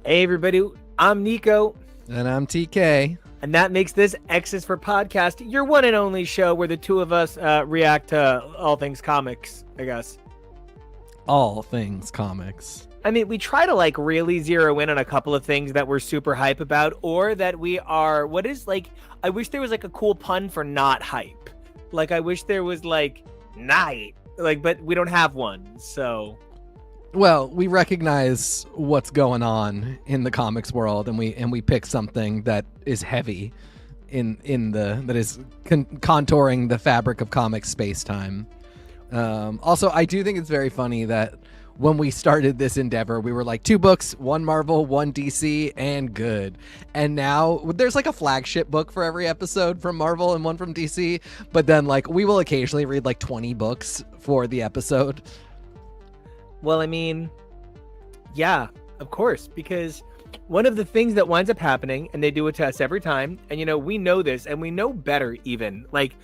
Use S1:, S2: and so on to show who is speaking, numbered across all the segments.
S1: Hey everybody, I'm Nico.
S2: And I'm TK.
S1: And that makes this X is for Podcast, your one and only show where the two of us react to all things comics, I guess.
S2: All things comics.
S1: I mean, we try to like really zero in on a couple of things that we're super hype about, or that we are, I wish there was like a cool pun for not hype. Like, I wish there was like, night. Like, but we don't have one, so...
S2: Well, we recognize what's going on in the comics world, and we pick something that is heavy that is contouring the fabric of comics space-time. Also, I do think it's very funny that when we started this endeavor, we were like 2 books, 1 Marvel, 1 DC, and good. And now there's like a flagship book for every episode from Marvel and 1 from DC, but then like we will occasionally read like 20 books for the episode.
S1: Well, I mean, yeah, of course, because one of the things that winds up happening, and they do it to us every time, and, you know, we know this, and we know better even, like,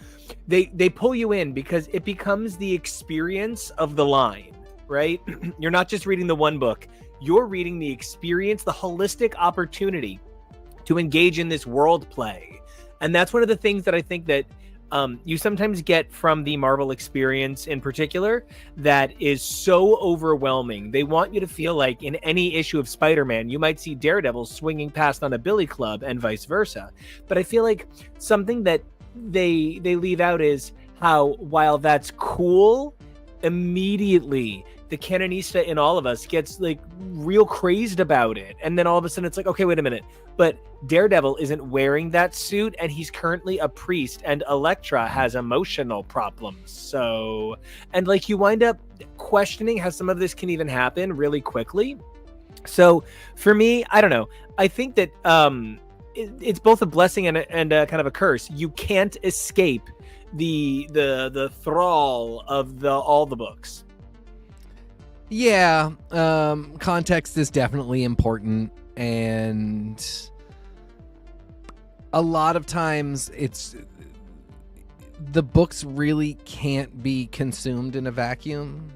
S1: they pull you in because it becomes the experience of the line, right? You're not just reading the one book, you're reading the experience, the holistic opportunity to engage in this world play. And that's one of the things that I think that you sometimes get from the Marvel experience in particular that is so overwhelming. They want you to feel like in any issue of Spider-Man, you might see Daredevil swinging past on a billy club and vice versa. But I feel like something that they leave out is how, while that's cool, immediately the canonista in all of us gets like real crazed about it. And then all of a sudden it's like, okay, wait a minute. But Daredevil isn't wearing that suit and he's currently a priest and Elektra has emotional problems. So, and like you wind up questioning how some of this can even happen really quickly. So for me, I don't know. I think that it's both a blessing and a kind of a curse. You can't escape the thrall of all the books.
S2: Yeah, context is definitely important, and a lot of times the books really can't be consumed in a vacuum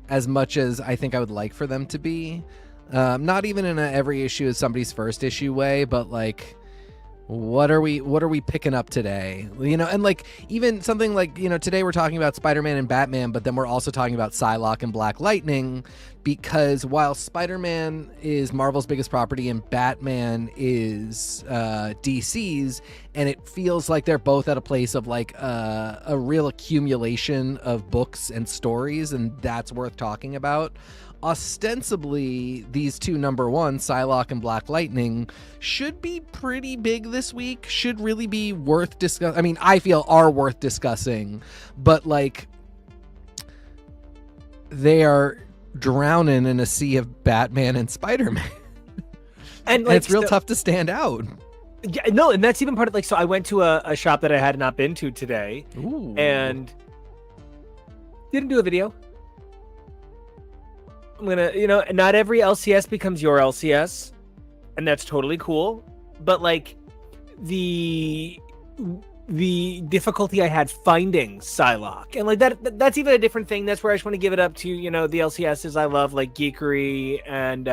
S2: as much as I think I would like for them to be. Not even in a every issue is somebody's first issue way, but like, what are we picking up today? You know, and like even something like, you know, today we're talking about Spider-Man and Batman, but then we're also talking about Psylocke and Black Lightning, because while Spider-Man is Marvel's biggest property and Batman is DC's, and it feels like they're both at a place of like a real accumulation of books and stories, and that's worth talking about. Ostensibly, these two number one, Psylocke and Black Lightning, should be pretty big this week, should really be worth discussing. I mean, I feel are worth discussing, but like they are drowning in a sea of Batman and Spider-Man. And like, it's real tough to stand out.
S1: Yeah, no, and that's even part of like, so I went to a shop that I had not been to today.
S2: Ooh.
S1: And didn't do a video. I'm gonna, you know, not every LCS becomes your LCS, and that's totally cool. But like the difficulty I had finding Psylocke, and like that's even a different thing. That's where I just want to give it up to, you know, the LCSs I love, like Geekery and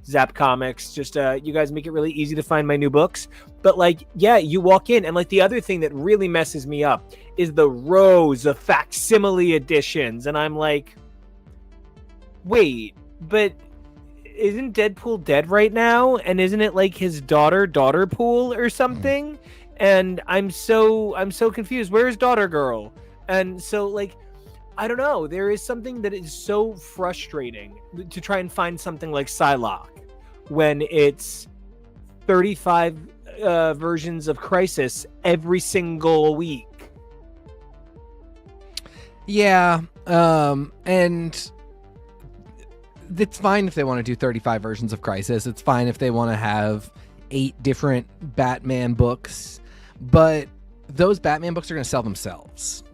S1: Zap Comics. Just you guys make it really easy to find my new books. But like, yeah, you walk in, and like the other thing that really messes me up is the rows of facsimile editions, and I'm like, wait, but isn't Deadpool dead right now? And isn't it like his daughter pool or something? And I'm so confused. Where's daughter girl? And so like, I don't know. There is something that is so frustrating to try and find something like Psylocke when it's 35 versions of Crisis every single week.
S2: Yeah, and it's fine if they want to do 35 versions of Crisis. It's fine if they want to have 8 different Batman books, but those Batman books are going to sell themselves.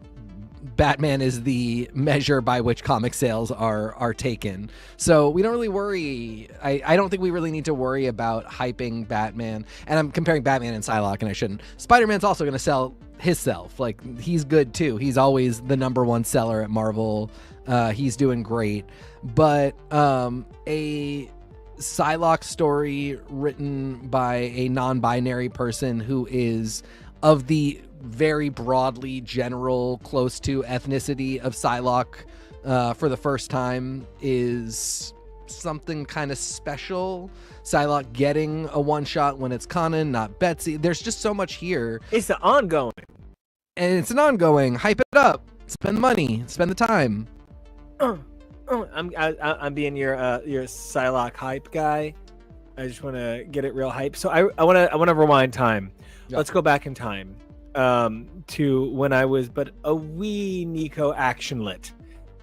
S2: Batman is the measure by which comic sales are taken. So we don't really worry. I don't think we really need to worry about hyping Batman. And I'm comparing Batman and Psylocke, and I shouldn't. Spider-Man's also going to sell himself. Like, he's good too. He's always the number one seller at Marvel. He's doing great. But a Psylocke story written by a non-binary person who is of the very broadly general close to ethnicity of Psylocke for the first time is something kind of special. Psylocke getting a one-shot when it's Kwannon, not Betsy. There's just so much here.
S1: It's an ongoing.
S2: And it's an ongoing. Hype it up. Spend the money. Spend the time.
S1: I'm being your Psylocke hype guy. I just want to get it real hype. So I want to rewind time. Yep. Let's go back in time to when I was but a wee Nico actionlet,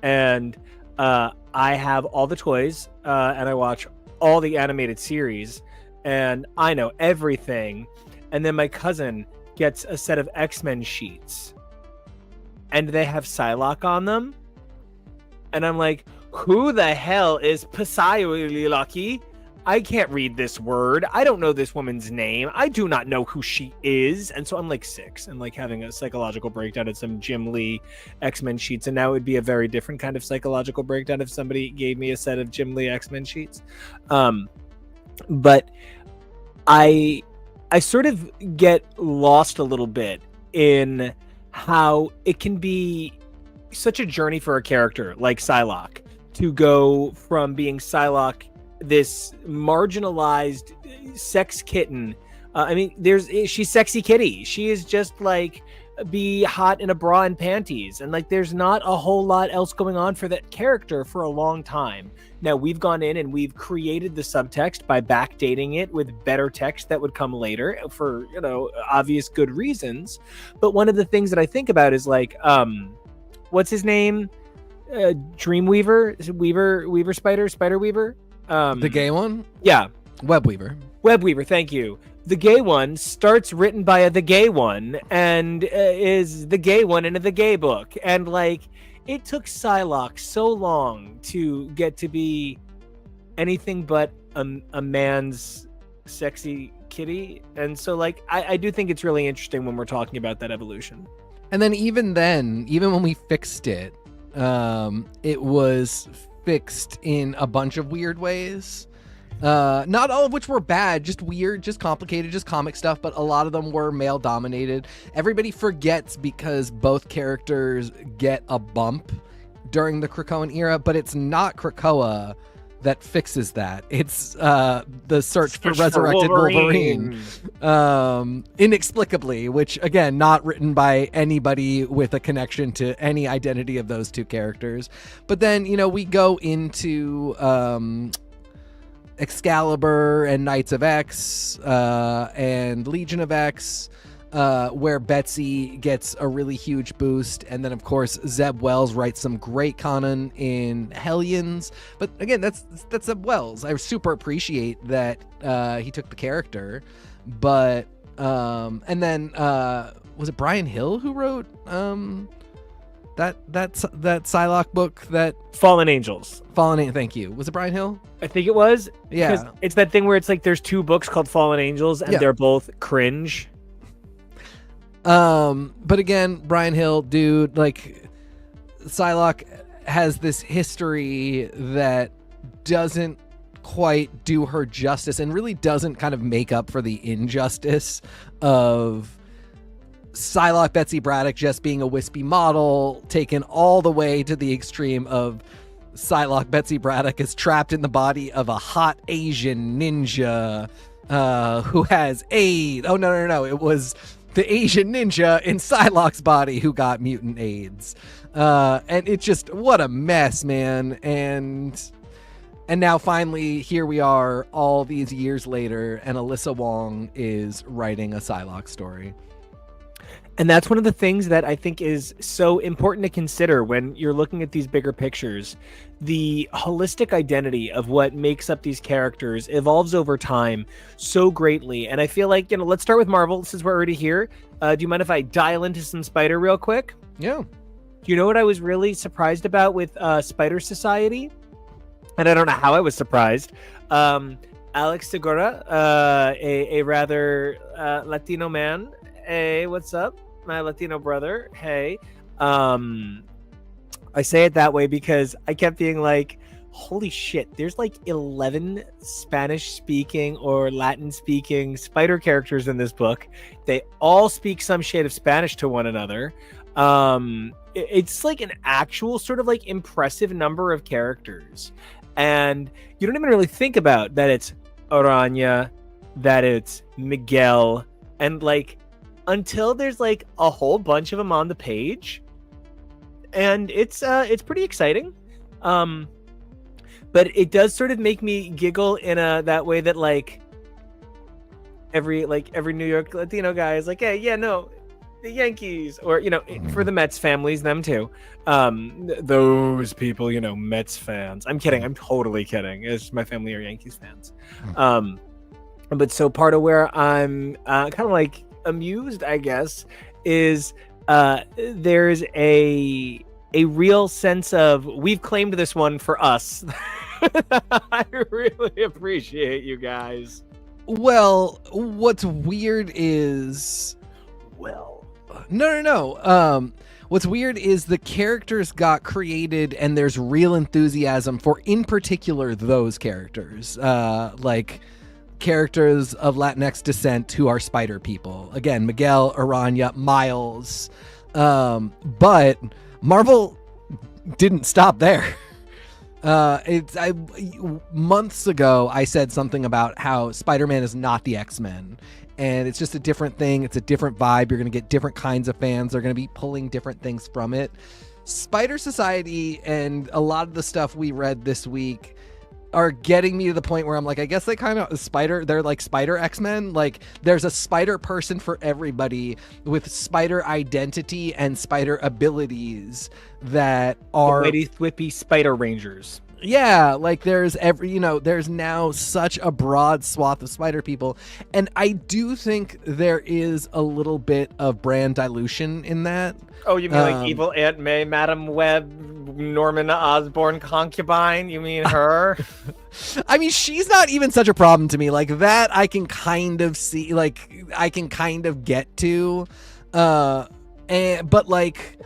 S1: and I have all the toys and I watch all the animated series, and I know everything. And then my cousin gets a set of X-Men sheets, and they have Psylocke on them, and I'm like, who the hell is Psylocke? I can't read this word. I don't know this woman's name. I do not know who she is. And so I'm like 6 and like having a psychological breakdown at some Jim Lee X-Men sheets. And now it would be a very different kind of psychological breakdown if somebody gave me a set of Jim Lee X-Men sheets. But I sort of get lost a little bit in how it can be such a journey for a character like Psylocke to go from being Psylocke, this marginalized sex kitten. She's sexy kitty. She is just like be hot in a bra and panties, and like there's not a whole lot else going on for that character for a long time. Now we've gone in and we've created the subtext by backdating it with better text that would come later for, obvious good reasons. But one of the things that I think about is like, what's his name? Dreamweaver? Is it Weaver Spider Weaver?
S2: The gay one?
S1: Yeah.
S2: Webweaver,
S1: thank you. The gay one starts written by the gay one and is the gay one in the gay book. And like, it took Psylocke so long to get to be anything but a man's sexy kitty. And so like, I do think it's really interesting when we're talking about that evolution.
S2: And then even when we fixed it, it was fixed in a bunch of weird ways. Not all of which were bad, just weird, just complicated, just comic stuff, but a lot of them were male dominated. Everybody forgets because both characters get a bump during the Krakoan era, but it's not Krakoa that fixes that. It's the search for resurrected Wolverine. Inexplicably, which again, not written by anybody with a connection to any identity of those two characters. But then, we go into Excalibur and Knights of X and Legion of X, where Betsy gets a really huge boost. And then, of course, Zeb Wells writes some great Kwannon in Hellions. But again, that's Zeb Wells. I super appreciate that he took the character. But, and then, was it Brian Hill who wrote that Psylocke book, that
S1: Fallen Angels?
S2: Thank you. Was it Brian Hill?
S1: I think it was.
S2: Yeah.
S1: It's that thing where it's like there's 2 books called Fallen Angels and they're both cringe.
S2: But again, Brian Hill, dude, like Psylocke has this history that doesn't quite do her justice and really doesn't kind of make up for the injustice of Psylocke Betsy Braddock just being a wispy model, taken all the way to the extreme of Psylocke Betsy Braddock is trapped in the body of a hot Asian ninja who has AIDS. Oh, no. It was the Asian ninja in Psylocke's body who got mutant AIDS. And it's just, what a mess, man. And now finally, here we are all these years later, and Alyssa Wong is writing a Psylocke story.
S1: And that's one of the things that I think is so important to consider when you're looking at these bigger pictures. The holistic identity of what makes up these characters evolves over time so greatly. And I feel like, let's start with Marvel since we're already here. Do you mind if I dial into some Spider real quick?
S2: Yeah.
S1: Do you know what I was really surprised about with Spider Society? And I don't know how I was surprised. Alex Segura, a rather Latino man. Hey, what's up? My Latino brother. Hey. I say it that way because I kept being like, holy shit, there's like 11 Spanish speaking or Latin speaking spider characters in this book. They all speak some shade of Spanish to one another. It's like an actual sort of like impressive number of characters, and you don't even really think about that it's Aranya, that it's Miguel, and like until there's like a whole bunch of them on the page, and it's pretty exciting. But it does sort of make me giggle in that way that like every New York Latino guy is like, hey, yeah, no, the Yankees, or for the Mets families, them too. Those people, Mets fans. I'm kidding. I'm totally kidding. It's my family are Yankees fans. But so part of where I'm kind of like amused, I guess, is there's a real sense of we've claimed this one for us. I really appreciate you guys.
S2: Well, what's weird is no. What's weird is the characters got created and there's real enthusiasm for, in particular, those characters. Like characters of Latinx descent who are spider people. Again, Miguel, Aranya, Miles. But Marvel didn't stop there. Months ago, I said something about how Spider-Man is not the X-Men, and it's just a different thing. It's a different vibe. You're going to get different kinds of fans. They're going to be pulling different things from it. Spider Society and a lot of the stuff we read this week are getting me to the point where I'm like, I guess they kind of they're like Spider X-Men. Like there's a spider person for everybody with spider identity and spider abilities that are
S1: Lady Thwippy Spider Rangers.
S2: Yeah, like there's there's now such a broad swath of spider people, and I do think there is a little bit of brand dilution in that.
S1: Oh, you mean like Evil Aunt May, Madam Web, Norman Osborn concubine? You mean her?
S2: I mean, she's not even such a problem to me. Like that, I can kind of see. Like I can kind of get to, but like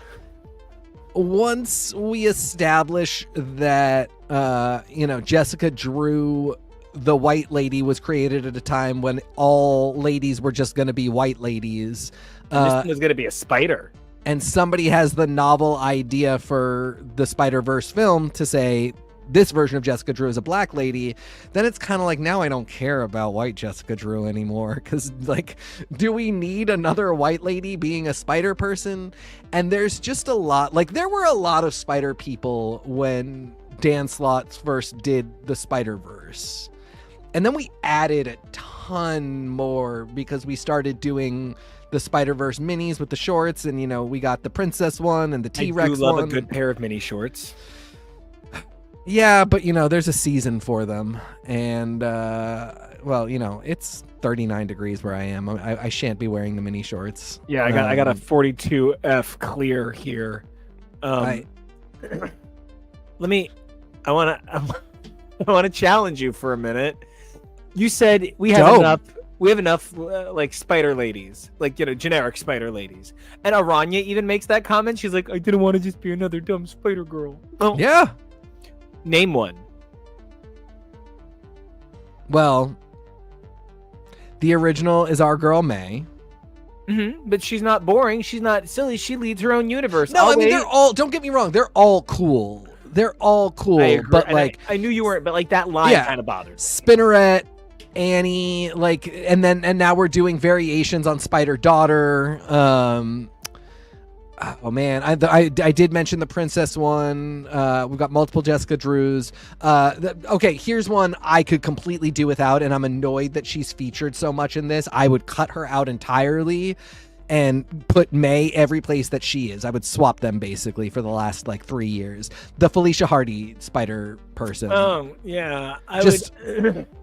S2: once we establish that, Jessica Drew, the white lady, was created at a time when all ladies were just going to be white ladies.
S1: This one was going to be a spider.
S2: And somebody has the novel idea for the Spider-Verse film to say this version of Jessica Drew is a black lady, then it's kind of like, now I don't care about white Jessica Drew anymore. Because, like, do we need another white lady being a spider person? And there's just a lot, like, there were a lot of spider people when Dan Slott first did the Spider-Verse. And then we added a ton more because we started doing the Spider-Verse minis with the shorts, and, we got the Princess one and the T-Rex one.
S1: I do love a good pair of mini shorts.
S2: Yeah, but there's a season for them, and it's 39 degrees where I am. I shan't be wearing the mini shorts.
S1: Yeah, I got a 42F clear here. I want to challenge you for a minute. You said we have enough like spider ladies, like generic spider ladies, and Aranya even makes that comment. She's like, I didn't want to just be another dumb spider girl. Oh.
S2: Yeah.
S1: Name one.
S2: Well, the original is our girl May.
S1: Mm-hmm. But she's not boring. She's not silly. She leads her own universe.
S2: No, they're all. Don't get me wrong. They're all cool. They're all cool. But and like,
S1: I knew you weren't. But like that line kind of bothered me.
S2: Spinneret, Annie, like, and now we're doing variations on Spider Daughter. Oh man, I did mention the Princess one. We've got multiple Jessica Drews. Okay, here's one I could completely do without, and I'm annoyed that she's featured so much in this. I would cut her out entirely and put May every place that she is. I would swap them basically for the last 3 years. The Felicia Hardy spider person.
S1: Oh yeah,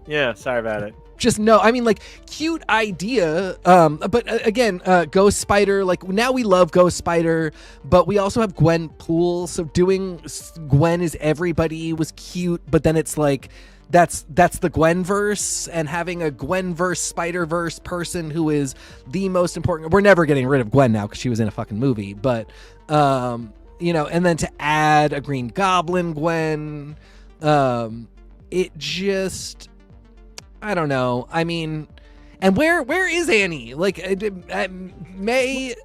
S1: yeah, sorry about it.
S2: Just no, I mean, cute idea. But again, Ghost Spider, now we love Ghost Spider, but we also have Gwen Poole. So doing Gwen is everybody was cute, but then it's that's the Gwenverse, and having a Gwenverse Spider-Verse person who is the most important. We're never getting rid of Gwen now because she was in a fucking movie, but and then to add a Green Goblin Gwen. It just, I don't know. I mean, and where is Annie? Like, May.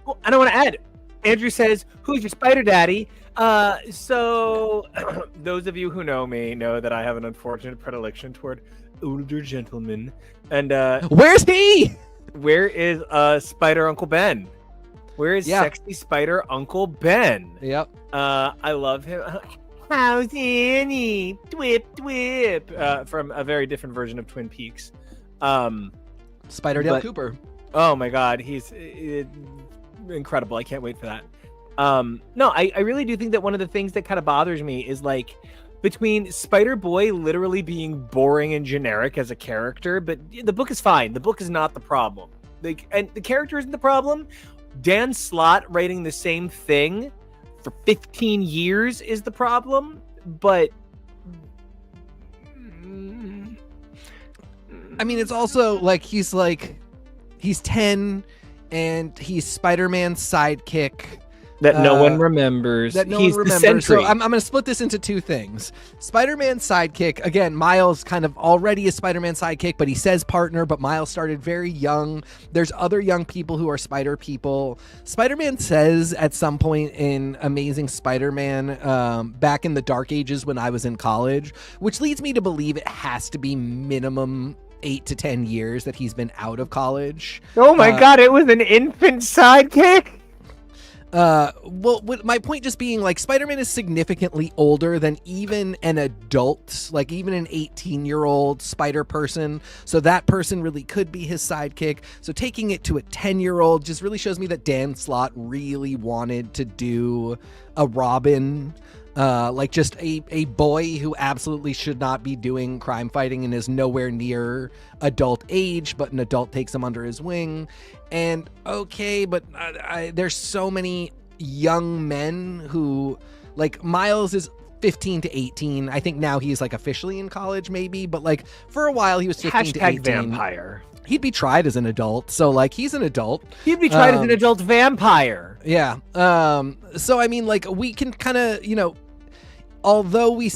S1: Well, I don't want to add. Andrew says, "Who's your spider daddy?" So those of you who know me know that I have an unfortunate predilection toward older gentlemen. And
S2: where's he?
S1: Where is Spider Uncle Ben? Where is sexy Spider Uncle Ben?
S2: Yep.
S1: I love him. How's Annie? Twip twip. From a very different version of Twin Peaks.
S2: Spider Dale Cooper.
S1: Oh my God, he's incredible. I can't wait for that. No, I really do think that one of the things that kind of bothers me is like between Spider-Boy literally being boring and generic as a character, but the book is fine. The book is not the problem. Like, and the character isn't the problem. Dan Slott writing the same thing for 15 years is the problem, but
S2: I mean, it's also like he's 10 and he's Spider-Man's sidekick.
S1: That no one remembers.
S2: That no
S1: He's
S2: one
S1: the
S2: remembers.
S1: Sentry.
S2: So I'm going to split this into two things. Spider-Man's sidekick, again, Miles kind of already is Spider-Man's sidekick, but he says partner, but Miles started very young. There's other young people who are Spider people. Spider-Man says at some point in Amazing Spider-Man, back in the Dark Ages when I was in college, which leads me to believe it has to be minimum 8 to 10 years that he's been out of college.
S1: Oh my God, it was an infant sidekick?
S2: Well, my point just being like Spider-Man is significantly older than even an adult, like even an 18-year-old Spider person. So that person really could be his sidekick. So taking it to a 10-year-old just really shows me that Dan Slott really wanted to do a Robin, like just a boy who absolutely should not be doing crime fighting and is nowhere near adult age, but an adult takes him under his wing. And okay, but there's so many young men who, like, Miles is 15 to 18. I think now he's like officially in college maybe, but like for a while he was 15 to 18.
S1: Vampire.
S2: He'd be tried as an adult, so like he's an adult.
S1: He'd be tried as an adult vampire.
S2: Yeah. So I mean, like, we can kind of, you know, although we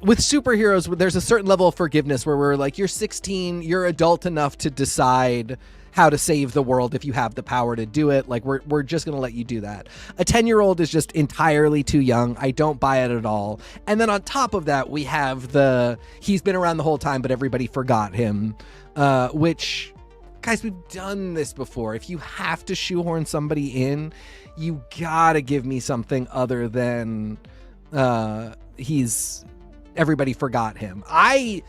S2: with superheroes, there's a certain level of forgiveness where we're like, you're 16, you're adult enough to decide how to save the world if you have the power to do it. Like, we're just going to let you do that. A 10-year-old is just entirely too young. I don't buy it at all. And then on top of that, we have he's been around the whole time, but everybody forgot him, which, guys, we've done this before. If you have to shoehorn somebody in, you gotta give me something other than everybody forgot him. I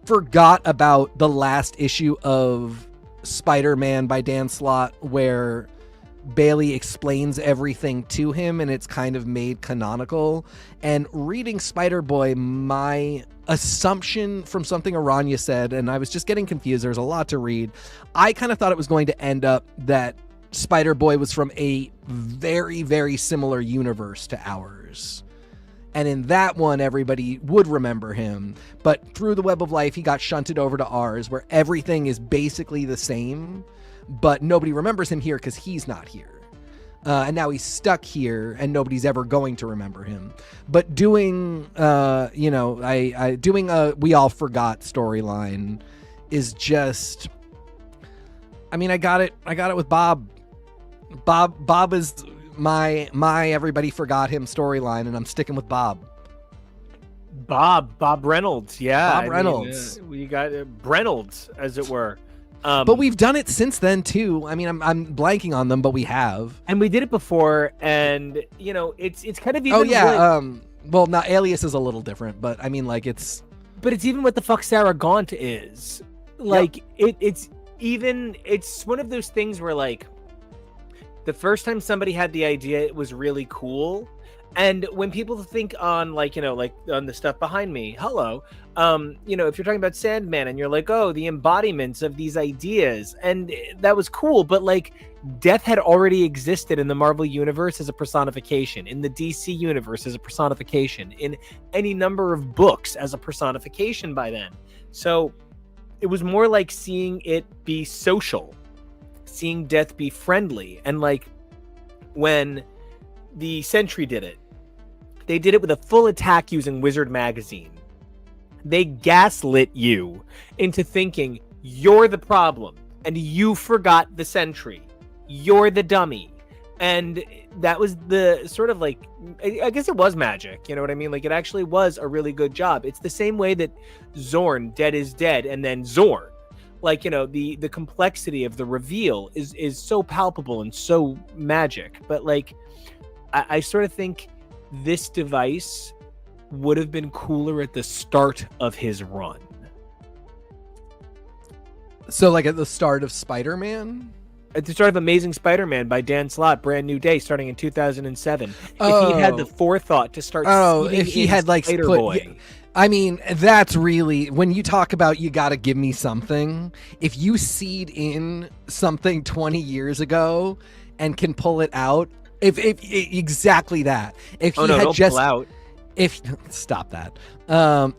S2: forgot about the last issue of Spider-Man by Dan Slott where Bailey explains everything to him and it's kind of made canonical. And reading Spider-Boy, my assumption from something Aranya said, and I was just getting confused, there's a lot to read, I kind of thought it was going to end up that Spider-Boy was from a very, very similar universe to ours. And in that one, everybody would remember him. But through the Web of Life, he got shunted over to ours, where everything is basically the same, but nobody remembers him here because he's not here. And now he's stuck here, and nobody's ever going to remember him. But doing, doing a We All Forgot storyline is just, I mean, I got it with Bob. Bob is my everybody forgot him storyline, and I'm sticking with Bob
S1: Reynolds. Yeah,
S2: Bob Reynolds.
S1: We got Reynolds, as it were.
S2: But we've done it since then too. I mean, I'm blanking on them, but we have,
S1: and we did it before, and you know, it's kind of even.
S2: Oh yeah. Well, now Alias is a little different, but I mean, like, it's
S1: even what the fuck Sarah Gaunt is. Like, yep. It's one of those things where, like, the first time somebody had the idea, it was really cool. And when people think on, like, you know, like on the stuff behind me, hello, you know, if you're talking about Sandman and you're like, oh, the embodiments of these ideas, and that was cool, but like, Death had already existed in the Marvel universe as a personification, in the DC universe as a personification, in any number of books as a personification by then. So it was more like seeing it be social, seeing Death be friendly. And like when the Sentry did it, They did it with a full attack using Wizard Magazine. They gaslit you into thinking you're the problem and you forgot the sentry. You're the dummy. And that was the sort of like, I guess it was magic. You know what I mean? Like, it actually was a really good job. It's the same way that Zorn, Dead is Dead, and then Zorn. Like, you know, the complexity of the reveal is so palpable and so magic. But like, I sort of think this device would have been cooler at the start of his run.
S2: So like at the start of Spider-Man?
S1: At the start of Amazing Spider-Man by Dan Slott, Brand New Day, starting in 2007. If he had the forethought to start
S2: if he had like
S1: Spider-Boy.
S2: I mean, that's really, when you talk about you got to give me something, if you seed in something 20 years ago and can pull it out, if exactly that. If he had just
S1: pull out.
S2: Stop that.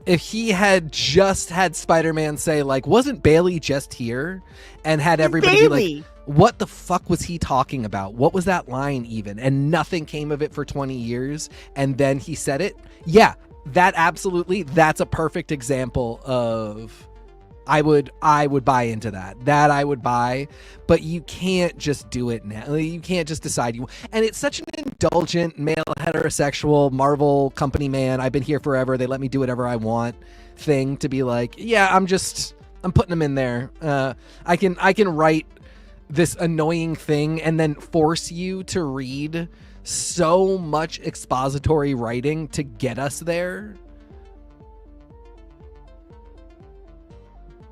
S2: If he had just had Spider-Man say like, wasn't Bailey just here, and had everybody be like, what the fuck was he talking about? What was that line even? And nothing came of it for 20 years. And then he said it. Yeah, that's a perfect example of I would buy into that. That I would buy, but you can't just do it now. You can't just decide you. And it's such an indulgent male heterosexual Marvel company man. I've been here forever. They let me do whatever I want thing to be like, yeah, I'm putting them in there. I can write this annoying thing and then force you to read so much expository writing to get us there.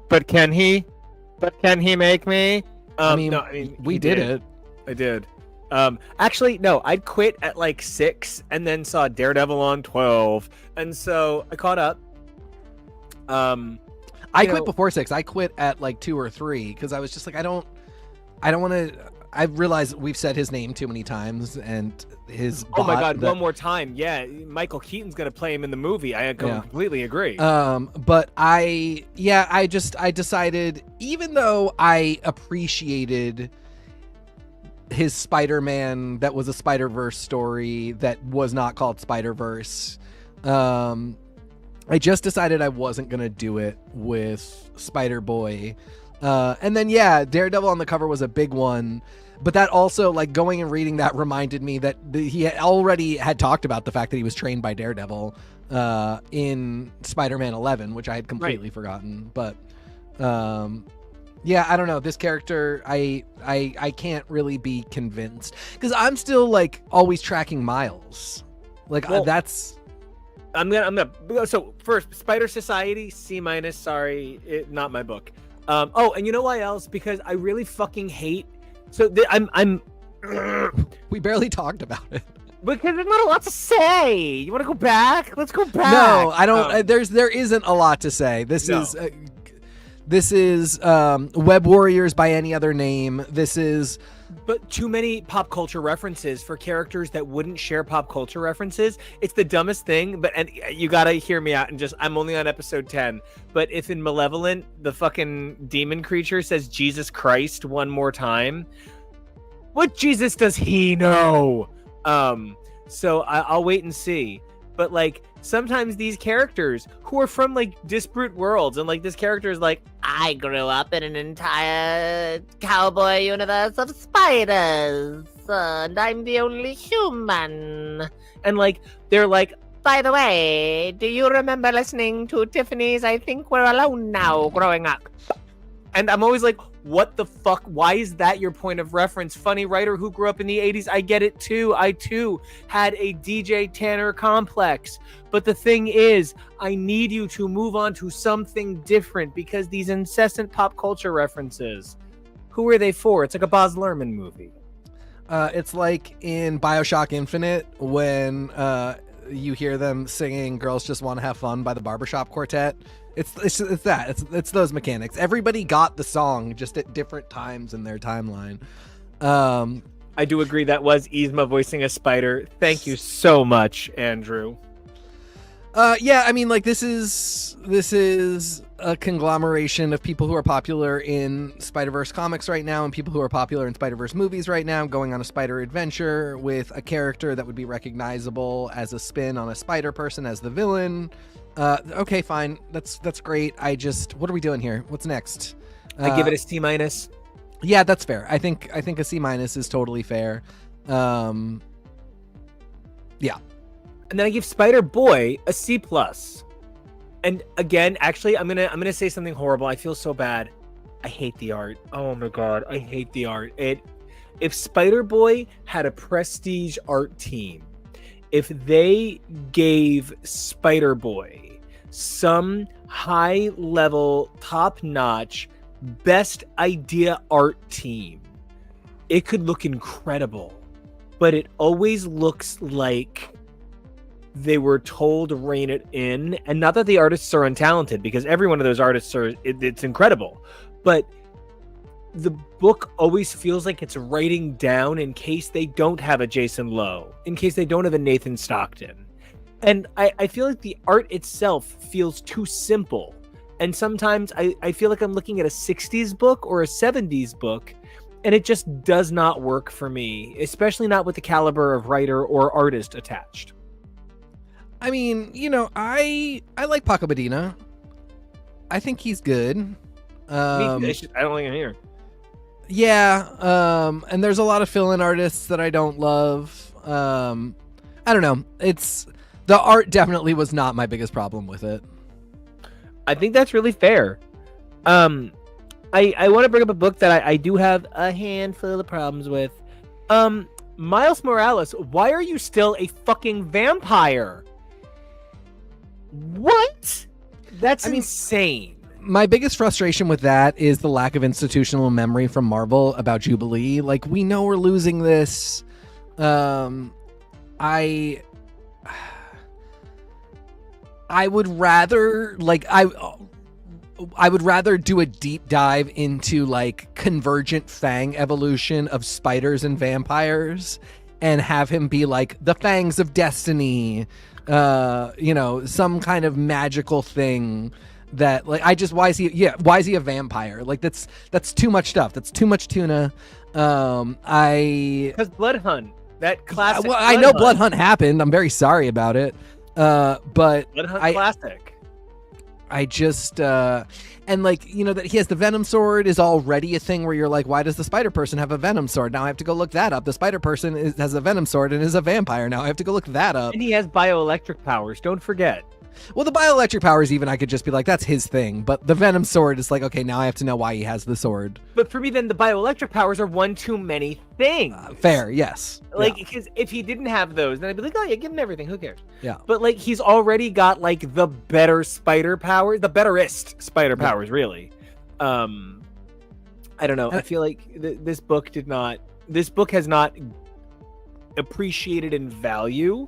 S1: But can he make me?
S2: We did it.
S1: I did. Actually, no, I'd quit at like 6 and then saw Daredevil on 12. And so I caught up.
S2: I quit before 6. I quit at like 2 or 3 because I was just like, I don't want to. I realized we've said his name too many times, and his.
S1: Oh my god! One more time, yeah. Michael Keaton's gonna play him in the movie. I completely agree.
S2: But I decided, even though I appreciated his Spider-Man that was a Spider-Verse story that was not called Spider-Verse, I just decided I wasn't gonna do it with Spider-Boy. And then, yeah, Daredevil on the cover was a big one. But that also, like, going and reading that reminded me that he already had talked about the fact that he was trained by Daredevil in Spider-Man 11, which I had completely forgotten. But, yeah, I don't know. This character, I can't really be convinced. Because I'm still, like, always tracking Miles. Like, that's...
S1: I'm gonna... So, first, Spider Society, C-. Sorry, not my book. And you know why else? Because I really fucking hate. So I'm.
S2: We barely talked about it
S1: because there's not a lot to say. You want to go back? Let's go back.
S2: No, I don't. There isn't a lot to say. This is Web Warriors by any other name. This is.
S1: But too many pop culture references for characters that wouldn't share pop culture references. It's the dumbest thing, and you gotta hear me out and I'm only on episode 10. But if in Malevolent, the fucking demon creature says Jesus Christ one more time, what Jesus does he know? So I'll wait and see. But like, sometimes these characters who are from like disparate worlds, and like this character is like, I grew up in an entire cowboy universe of spiders, and I'm the only human. And like, they're like, by the way, do you remember listening to Tiffany's I Think We're Alone Now growing up? And I'm always like, what the fuck? Why is that your point of reference? Funny writer who grew up in the 80s. I get it too. I too had a DJ Tanner complex. But the thing is, I need you to move on to something different because these incessant pop culture references, who are they for? It's like a Baz Luhrmann movie.
S2: It's like in BioShock Infinite when you hear them singing Girls Just Want to Have Fun by the Barbershop Quartet. It's that. It's those mechanics. Everybody got the song just at different times in their timeline.
S1: I do agree that was Yzma voicing a spider. Thank you so much, Andrew.
S2: Yeah, I mean, like, this is a conglomeration of people who are popular in Spider-Verse comics right now and people who are popular in Spider-Verse movies right now going on a spider adventure with a character that would be recognizable as a spin on a spider person as the villain. Okay, fine. That's great. What are we doing here? What's next?
S1: I give it a C-.
S2: Yeah, that's fair. I think a C- is totally fair. Yeah.
S1: And then I give Spider-Boy a C+. And again, actually, I'm gonna say something horrible. I feel so bad. I hate the art. Oh my god, I hate the art. If Spider-Boy had a prestige art team, if they gave Spider-Boy some high-level, top-notch, best idea art team, it could look incredible. But it always looks like they were told to rein it in. And not that the artists are untalented, because every one of those artists it's incredible. But the book always feels like it's writing down in case they don't have a Jason Lowe, in case they don't have a Nathan Stockton. And I feel like the art itself feels too simple. And sometimes I feel like I'm looking at a 60s book or a 70s book, and it just does not work for me, especially not with the caliber of writer or artist attached.
S2: I mean, I like Paco Medina. I think he's good.
S1: I don't like him here.
S2: Yeah, and there's a lot of fill-in artists that I don't love. I don't know. The art definitely was not my biggest problem with it.
S1: I think that's really fair. I want to bring up a book that I do have a handful of problems with. Miles Morales, why are you still a fucking vampire? What? That's insane.
S2: My biggest frustration with that is the lack of institutional memory from Marvel about Jubilee. Like, we know we're losing this. I would rather I would rather do a deep dive into like Convergent Fang evolution of spiders and vampires and have him be like the Fangs of Destiny, some kind of magical thing that like why is he a vampire? Like that's too much stuff. That's too much tuna.
S1: Because Blood Hunt, that classic.
S2: Well, I know Blood Hunt happened. I'm very sorry about it. But
S1: Blood Hunt classic.
S2: I just and like that he has the Venom sword is already a thing where you're like, why does the Spider Person have a Venom sword? Now I have to go look that up. The Spider Person has a Venom sword and is a vampire. Now I have to go look that up.
S1: And he has bioelectric powers. Don't forget.
S2: Well, the bioelectric powers, even I could just be like, that's his thing. But the Venom sword is like, okay, now I have to know why he has the sword.
S1: But for me, then the bioelectric powers are one too many things.
S2: Fair, yes.
S1: Like, because if he didn't have those, then I'd be like, oh yeah, give him everything. Who cares?
S2: Yeah.
S1: But like, he's already got like the better spider powers, the betterest spider powers, really. I don't know. I feel like this book has not appreciated in value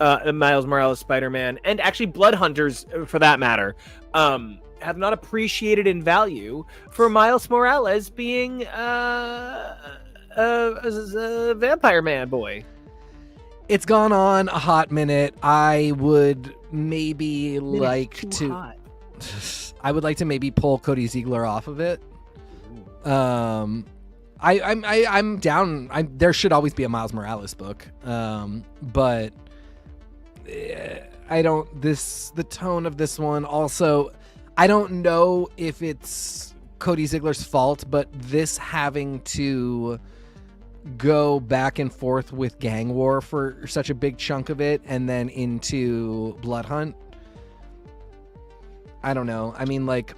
S1: Miles Morales Spider-Man, and actually Blood Hunters for that matter, have not appreciated in value for Miles Morales being a vampire man boy.
S2: It's gone on a hot minute. I would maybe like to
S1: hot.
S2: I would like to maybe pull Cody Ziegler off of it. I'm down. There should always be a Miles Morales book. But the tone of this one also, I don't know if it's Cody Ziegler's fault, but this having to go back and forth with Gang War for such a big chunk of it and then into Blood Hunt, I don't know. I mean, like,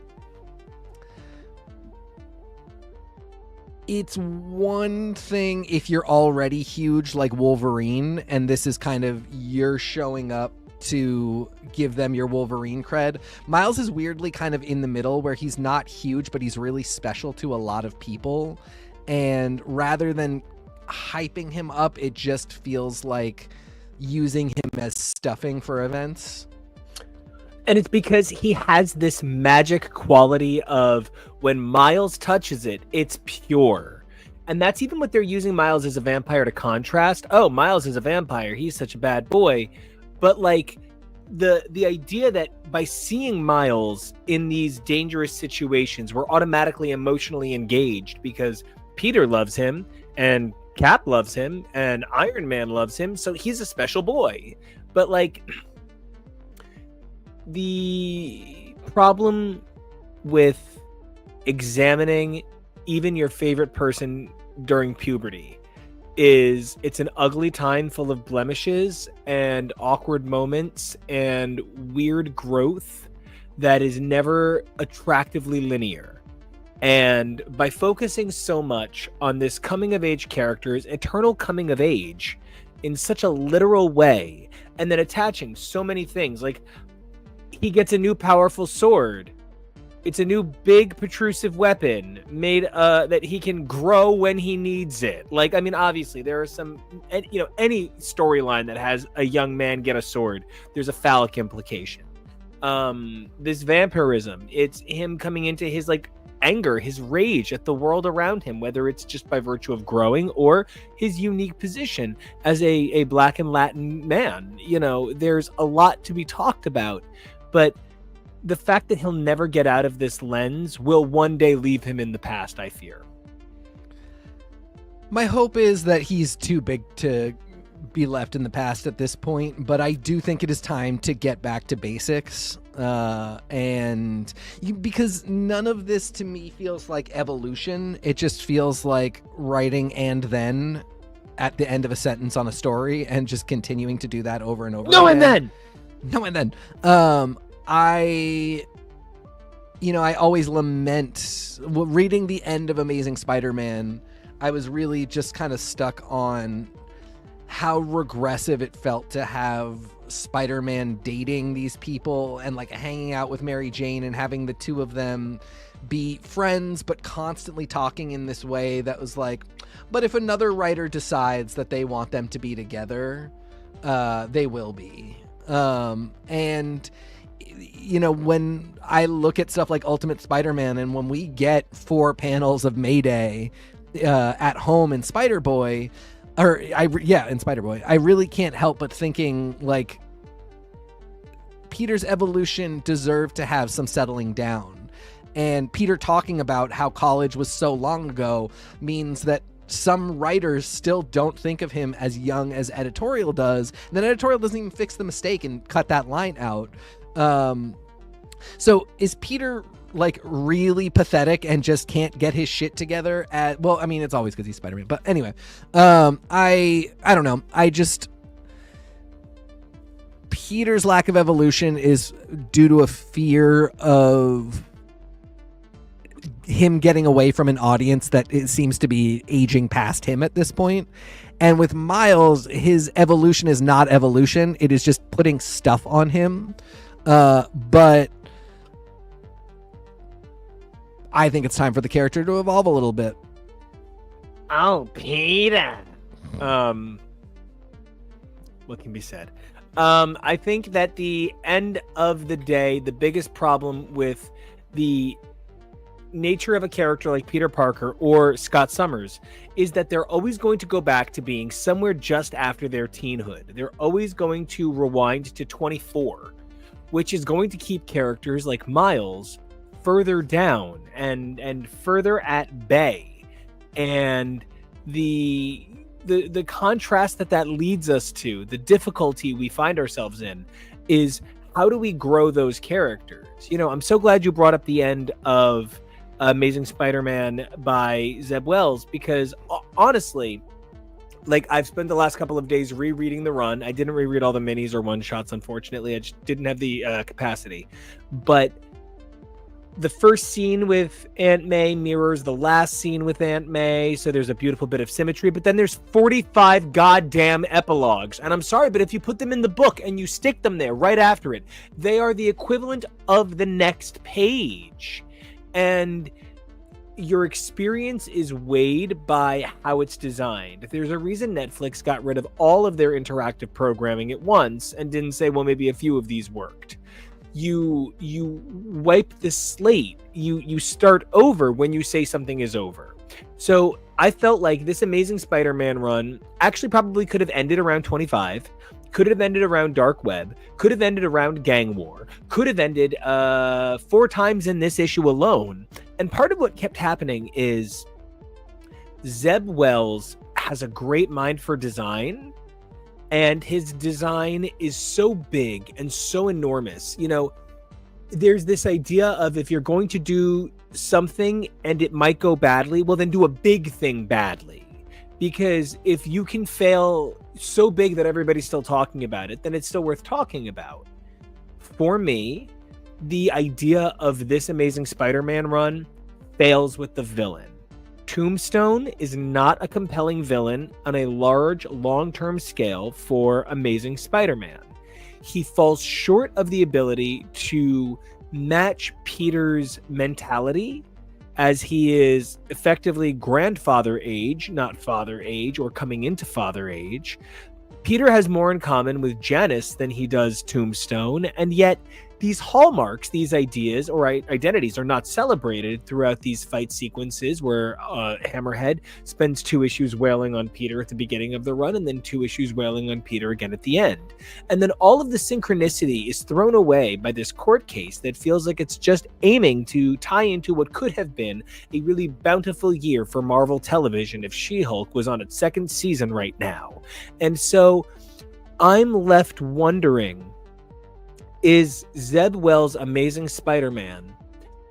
S2: it's one thing if you're already huge like Wolverine and this is kind of you're showing up to give them your Wolverine cred. Miles is weirdly kind of in the middle where he's not huge, but he's really special to a lot of people. And rather than hyping him up, it just feels like using him as stuffing for events.
S1: And it's because he has this magic quality of when Miles touches it, it's pure. And that's even what they're using Miles as a vampire to contrast. Oh, Miles is a vampire. He's such a bad boy. But like the idea that by seeing Miles in these dangerous situations, we're automatically emotionally engaged because Peter loves him and Cap loves him and Iron Man loves him, so he's a special boy. But like, the problem with examining even your favorite person during puberty is it's an ugly time full of blemishes and awkward moments and weird growth that is never attractively linear. And by focusing so much on this coming of age character's eternal coming of age in such a literal way, and then attaching so many things, like he gets a new powerful sword. It's a new big protrusive weapon made that he can grow when he needs it. Like, I mean, obviously there are some, you know, any storyline that has a young man get a sword, there's a phallic implication. This vampirism, it's him coming into his like anger, his rage at the world around him, whether it's just by virtue of growing or his unique position as a Black and Latin man. You know, there's a lot to be talked about, but the fact that he'll never get out of this lens will one day leave him in the past, I fear.
S2: My hope is that he's too big to be left in the past at this point, but I do think it is time to get back to basics. Because none of this to me feels like evolution. It just feels like writing and then at the end of a sentence on a story and just continuing to do that over and over again. I always lament reading the end of Amazing Spider-Man. I was really just kind of stuck on how regressive it felt to have Spider-Man dating these people and like hanging out with Mary Jane and having the two of them be friends, but constantly talking in this way that was like, but if another writer decides that they want them to be together, they will be. And you know, when I look at stuff like Ultimate Spider-Man and when we get 4 panels of Mayday at home in Spider-Boy, in Spider-Boy, I really can't help but thinking like Peter's evolution deserved to have some settling down. And Peter talking about how college was so long ago means that some writers still don't think of him as young as editorial does. And then editorial doesn't even fix the mistake and cut that line out. So is Peter like really pathetic and just can't get his shit together well, I mean, it's always because he's Spider-Man, but anyway, I don't know. Peter's lack of evolution is due to a fear of him getting away from an audience that it seems to be aging past him at this point. And with Miles, his evolution is not evolution. It is just putting stuff on him. But I think it's time for the character to evolve a little bit.
S1: Oh, Peter. What can be said? I think that the end of the day, the biggest problem with the nature of a character like Peter Parker or Scott Summers is that they're always going to go back to being somewhere just after their teenhood. They're always going to rewind to 24, which is going to keep characters like Miles further down and further at bay. And the contrast that leads us to, the difficulty we find ourselves in, is how do we grow those characters? You know, I'm so glad you brought up the end of Amazing Spider-Man by Zeb Wells, because honestly, like, I've spent the last couple of days rereading the run. I didn't reread all the minis or one-shots, unfortunately. I just didn't have the capacity. But the first scene with Aunt May mirrors the last scene with Aunt May, so there's a beautiful bit of symmetry. But then there's 45 goddamn epilogues. And I'm sorry, but if you put them in the book and you stick them there right after it, they are the equivalent of the next page. And your experience is weighed by how it's designed. There's a reason Netflix got rid of all of their interactive programming at once and didn't say, well, maybe a few of these worked. You wipe the slate. You start over when you say something is over. So I felt like this Amazing Spider-Man run actually probably could have ended around 25. could have ended around Dark Web, could have ended around Gang War, could have ended 4 times in this issue alone. And part of what kept happening is Zeb Wells has a great mind for design, and his design is so big and so enormous. You know, there's this idea of, if you're going to do something and it might go badly, well, then do a big thing badly. Because if you can fail so big that everybody's still talking about it, then it's still worth talking about. For me, the idea of this Amazing Spider-Man run fails with the villain. Tombstone is not a compelling villain on a large, long-term scale for Amazing Spider-Man. He falls short of the ability to match Peter's mentality, as he is effectively grandfather age, not father age, or coming into father age. Peter has more in common with Janice than he does Tombstone, and yet these hallmarks, these ideas or identities, are not celebrated throughout these fight sequences where Hammerhead spends 2 issues wailing on Peter at the beginning of the run, and then 2 issues wailing on Peter again at the end. And then all of the synchronicity is thrown away by this court case that feels like it's just aiming to tie into what could have been a really bountiful year for Marvel Television if She-Hulk was on its 2nd season right now. And so I'm left wondering, is Zeb Wells' Amazing Spider-Man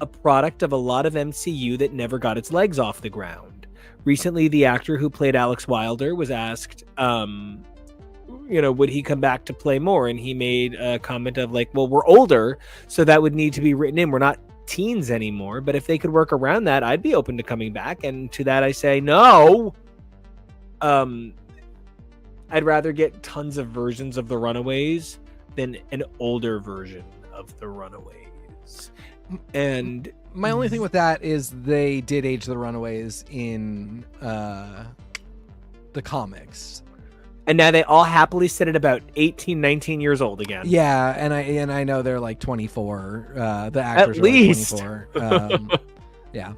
S1: a product of a lot of MCU that never got its legs off the ground? Recently, the actor who played Alex Wilder was asked, would he come back to play more? And he made a comment of like, well, we're older, so that would need to be written in. We're not teens anymore, but if they could work around that, I'd be open to coming back. And to that I say, no. I'd rather get tons of versions of the Runaways than an older version of the Runaways. And
S2: my only thing with that is they did age the Runaways in the comics,
S1: and now they all happily sit at about 18, 19 years old again.
S2: Yeah, and I know they're like 24. The actors
S1: at least.
S2: Are like 24. Yeah.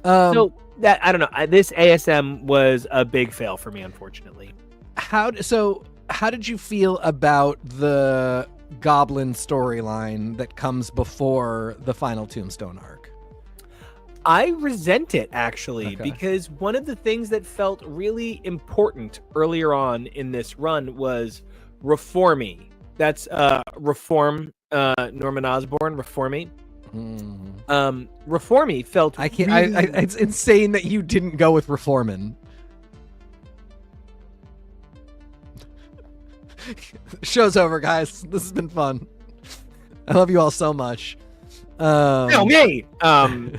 S1: So that, I don't know. This ASM was a big fail for me, unfortunately.
S2: How did you feel about the Goblin storyline that comes before the final Tombstone arc?
S1: I resent it, actually,
S2: Okay.
S1: because one of the things that felt really important earlier on in this run was Reformy. That's Reform, Norman Osborn, Reformy. Reformy felt
S2: I can't.
S1: really...
S2: It's insane that you didn't go with Reforman. Show's over, guys. This has been fun. I love you all so much.
S1: No, me. I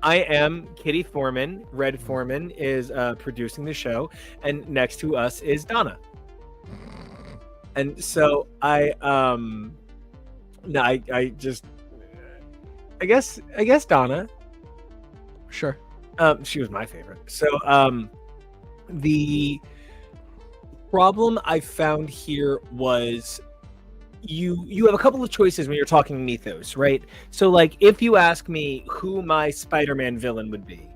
S1: am Kitty Foreman. Red Foreman is producing the show, and next to us is Donna. And so I guess Donna.
S2: Sure.
S1: She was my favorite. So the problem I found here was you have a couple of choices when you're talking mythos, right? So like, if you ask me who my Spider-Man villain would be,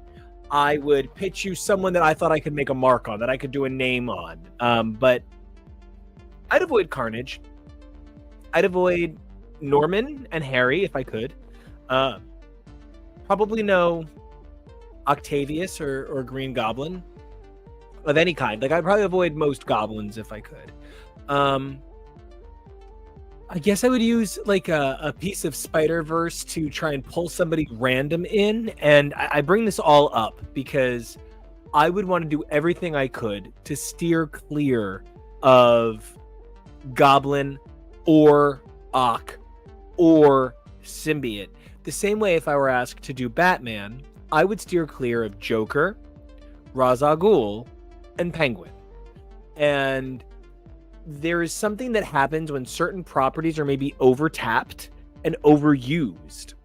S1: I would pitch you someone that I thought I could make a mark on, that I could do a name on. But I'd avoid Carnage. I'd avoid Norman and Harry if I could. Probably no Octavius or Green Goblin of any kind. Like, I'd probably avoid most goblins if I could. I guess I would use like a piece of Spider-Verse to try and pull somebody random in. And I bring this all up because I would want to do everything I could to steer clear of Goblin or Ock or Symbiote. The same way if I were asked to do Batman, I would steer clear of Joker, Ra's al Ghul, and Penguin. And there is something that happens when certain properties are maybe overtapped and overused.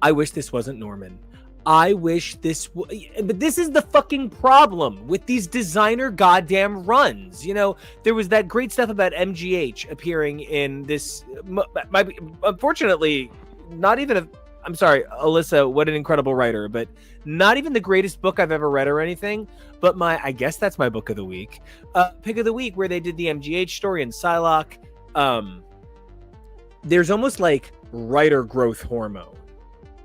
S1: I wish this wasn't Norman. I wish this but this is the fucking problem with these designer goddamn runs. You know, there was that great stuff about MGH appearing in this, unfortunately, not even I'm sorry, Alyssa, what an incredible writer, but not even the greatest book I've ever read or anything, but I guess that's my book of the week. Pick of the week, where they did the MGH story in Psylocke. There's almost like writer growth hormone,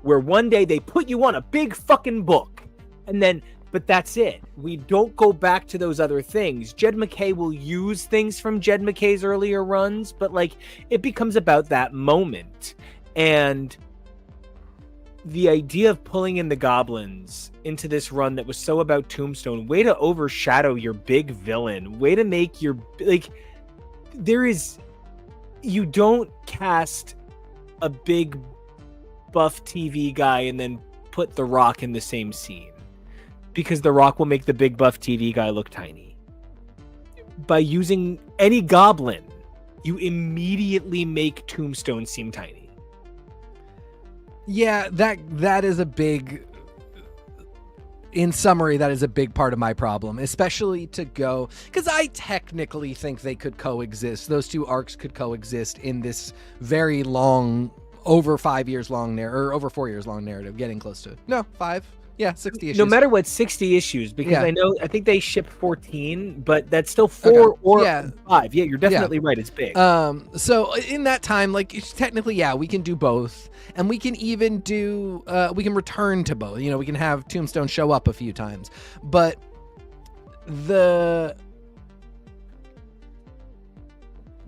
S1: where one day they put you on a big fucking book, and then, but that's it. We don't go back to those other things. Jed MacKay will use things from Jed MacKay's earlier runs, but like, it becomes about that moment. And the idea of pulling in the goblins into this run that was so about Tombstone, way to overshadow your big villain, way to make your, like, you don't cast a big buff TV guy and then put The Rock in the same scene, because The Rock will make the big buff TV guy look tiny. By using any goblin, you immediately make Tombstone seem tiny.
S2: Yeah, that is a big, in summary, that is a big part of my problem, especially to go, because I technically think they could coexist. Those two arcs could coexist in this very long, over 5 years long or over 4 years long narrative, getting close to, no, 5. Yeah, 60 issues.
S1: No matter what, 60 issues, because
S2: Yeah.
S1: I think they shipped 14, but that's still 4 or
S2: Yeah.
S1: 5. Yeah, you're definitely right. It's big.
S2: So in that time, like, technically, yeah, we can do both, and we can even do, we can return to both. You know, we can have Tombstone show up a few times, but the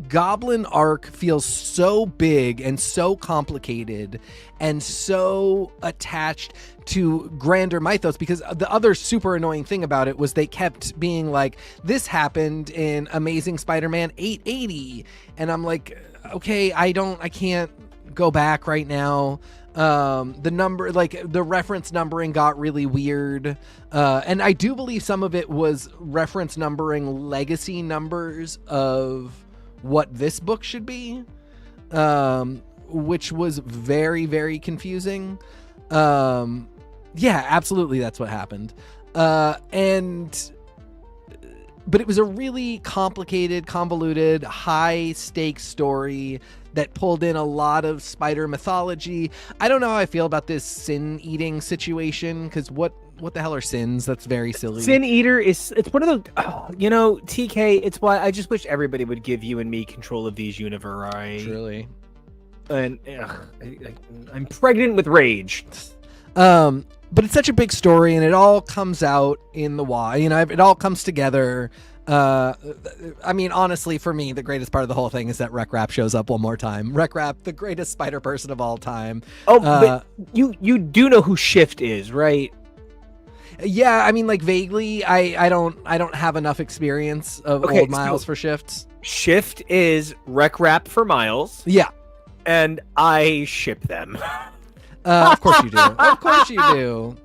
S2: Goblin arc feels so big and so complicated and so attached to grander mythos, because the other super annoying thing about it was they kept being like, this happened in Amazing Spider-Man 880, and I'm like, okay, I can't go back right now. The number, like, the reference numbering got really weird, and I do believe some of it was reference numbering legacy numbers of what this book should be, which was very, very confusing. Yeah, absolutely, that's what happened. But it was a really complicated, convoluted, high-stakes story that pulled in a lot of spider mythology. I don't know how I feel about this sin-eating situation, because what the hell are sins? That's very silly.
S1: Sin Eater it's one of the, TK, it's why I just wish everybody would give you and me control of these universe.
S2: Truly.
S1: And I'm pregnant with rage.
S2: But it's such a big story, and it all comes out in the Y. You know, it all comes together. I mean, honestly, for me, the greatest part of the whole thing is that Rap shows up one more time. Rap, the greatest spider person of all time.
S1: Oh, but you do know who Shift is, right?
S2: Yeah, I mean, like, vaguely. I don't have enough experience of old Miles for Shifts. Shift
S1: is Rap for Miles.
S2: Yeah.
S1: And I ship them.
S2: Of course you do. Of course you do.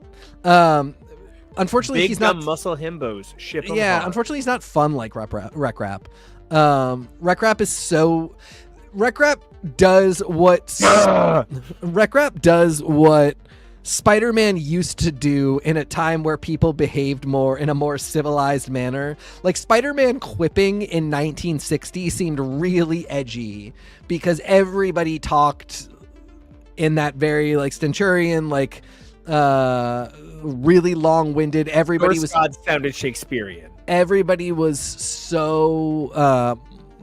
S2: Unfortunately,
S1: Big
S2: he's not
S1: muscle himbos. Ship him
S2: Yeah,
S1: hard.
S2: unfortunately, he's not fun like Rap. Rap is so. Rap does what. Rap does what Spider-Man used to do in a time where people behaved in a more civilized manner. Like, Spider-Man quipping in 1960 seemed really edgy because everybody talked in that very, like, stentorian, like, really long-winded. Everybody was
S1: sounded Shakespearean.
S2: Everybody was so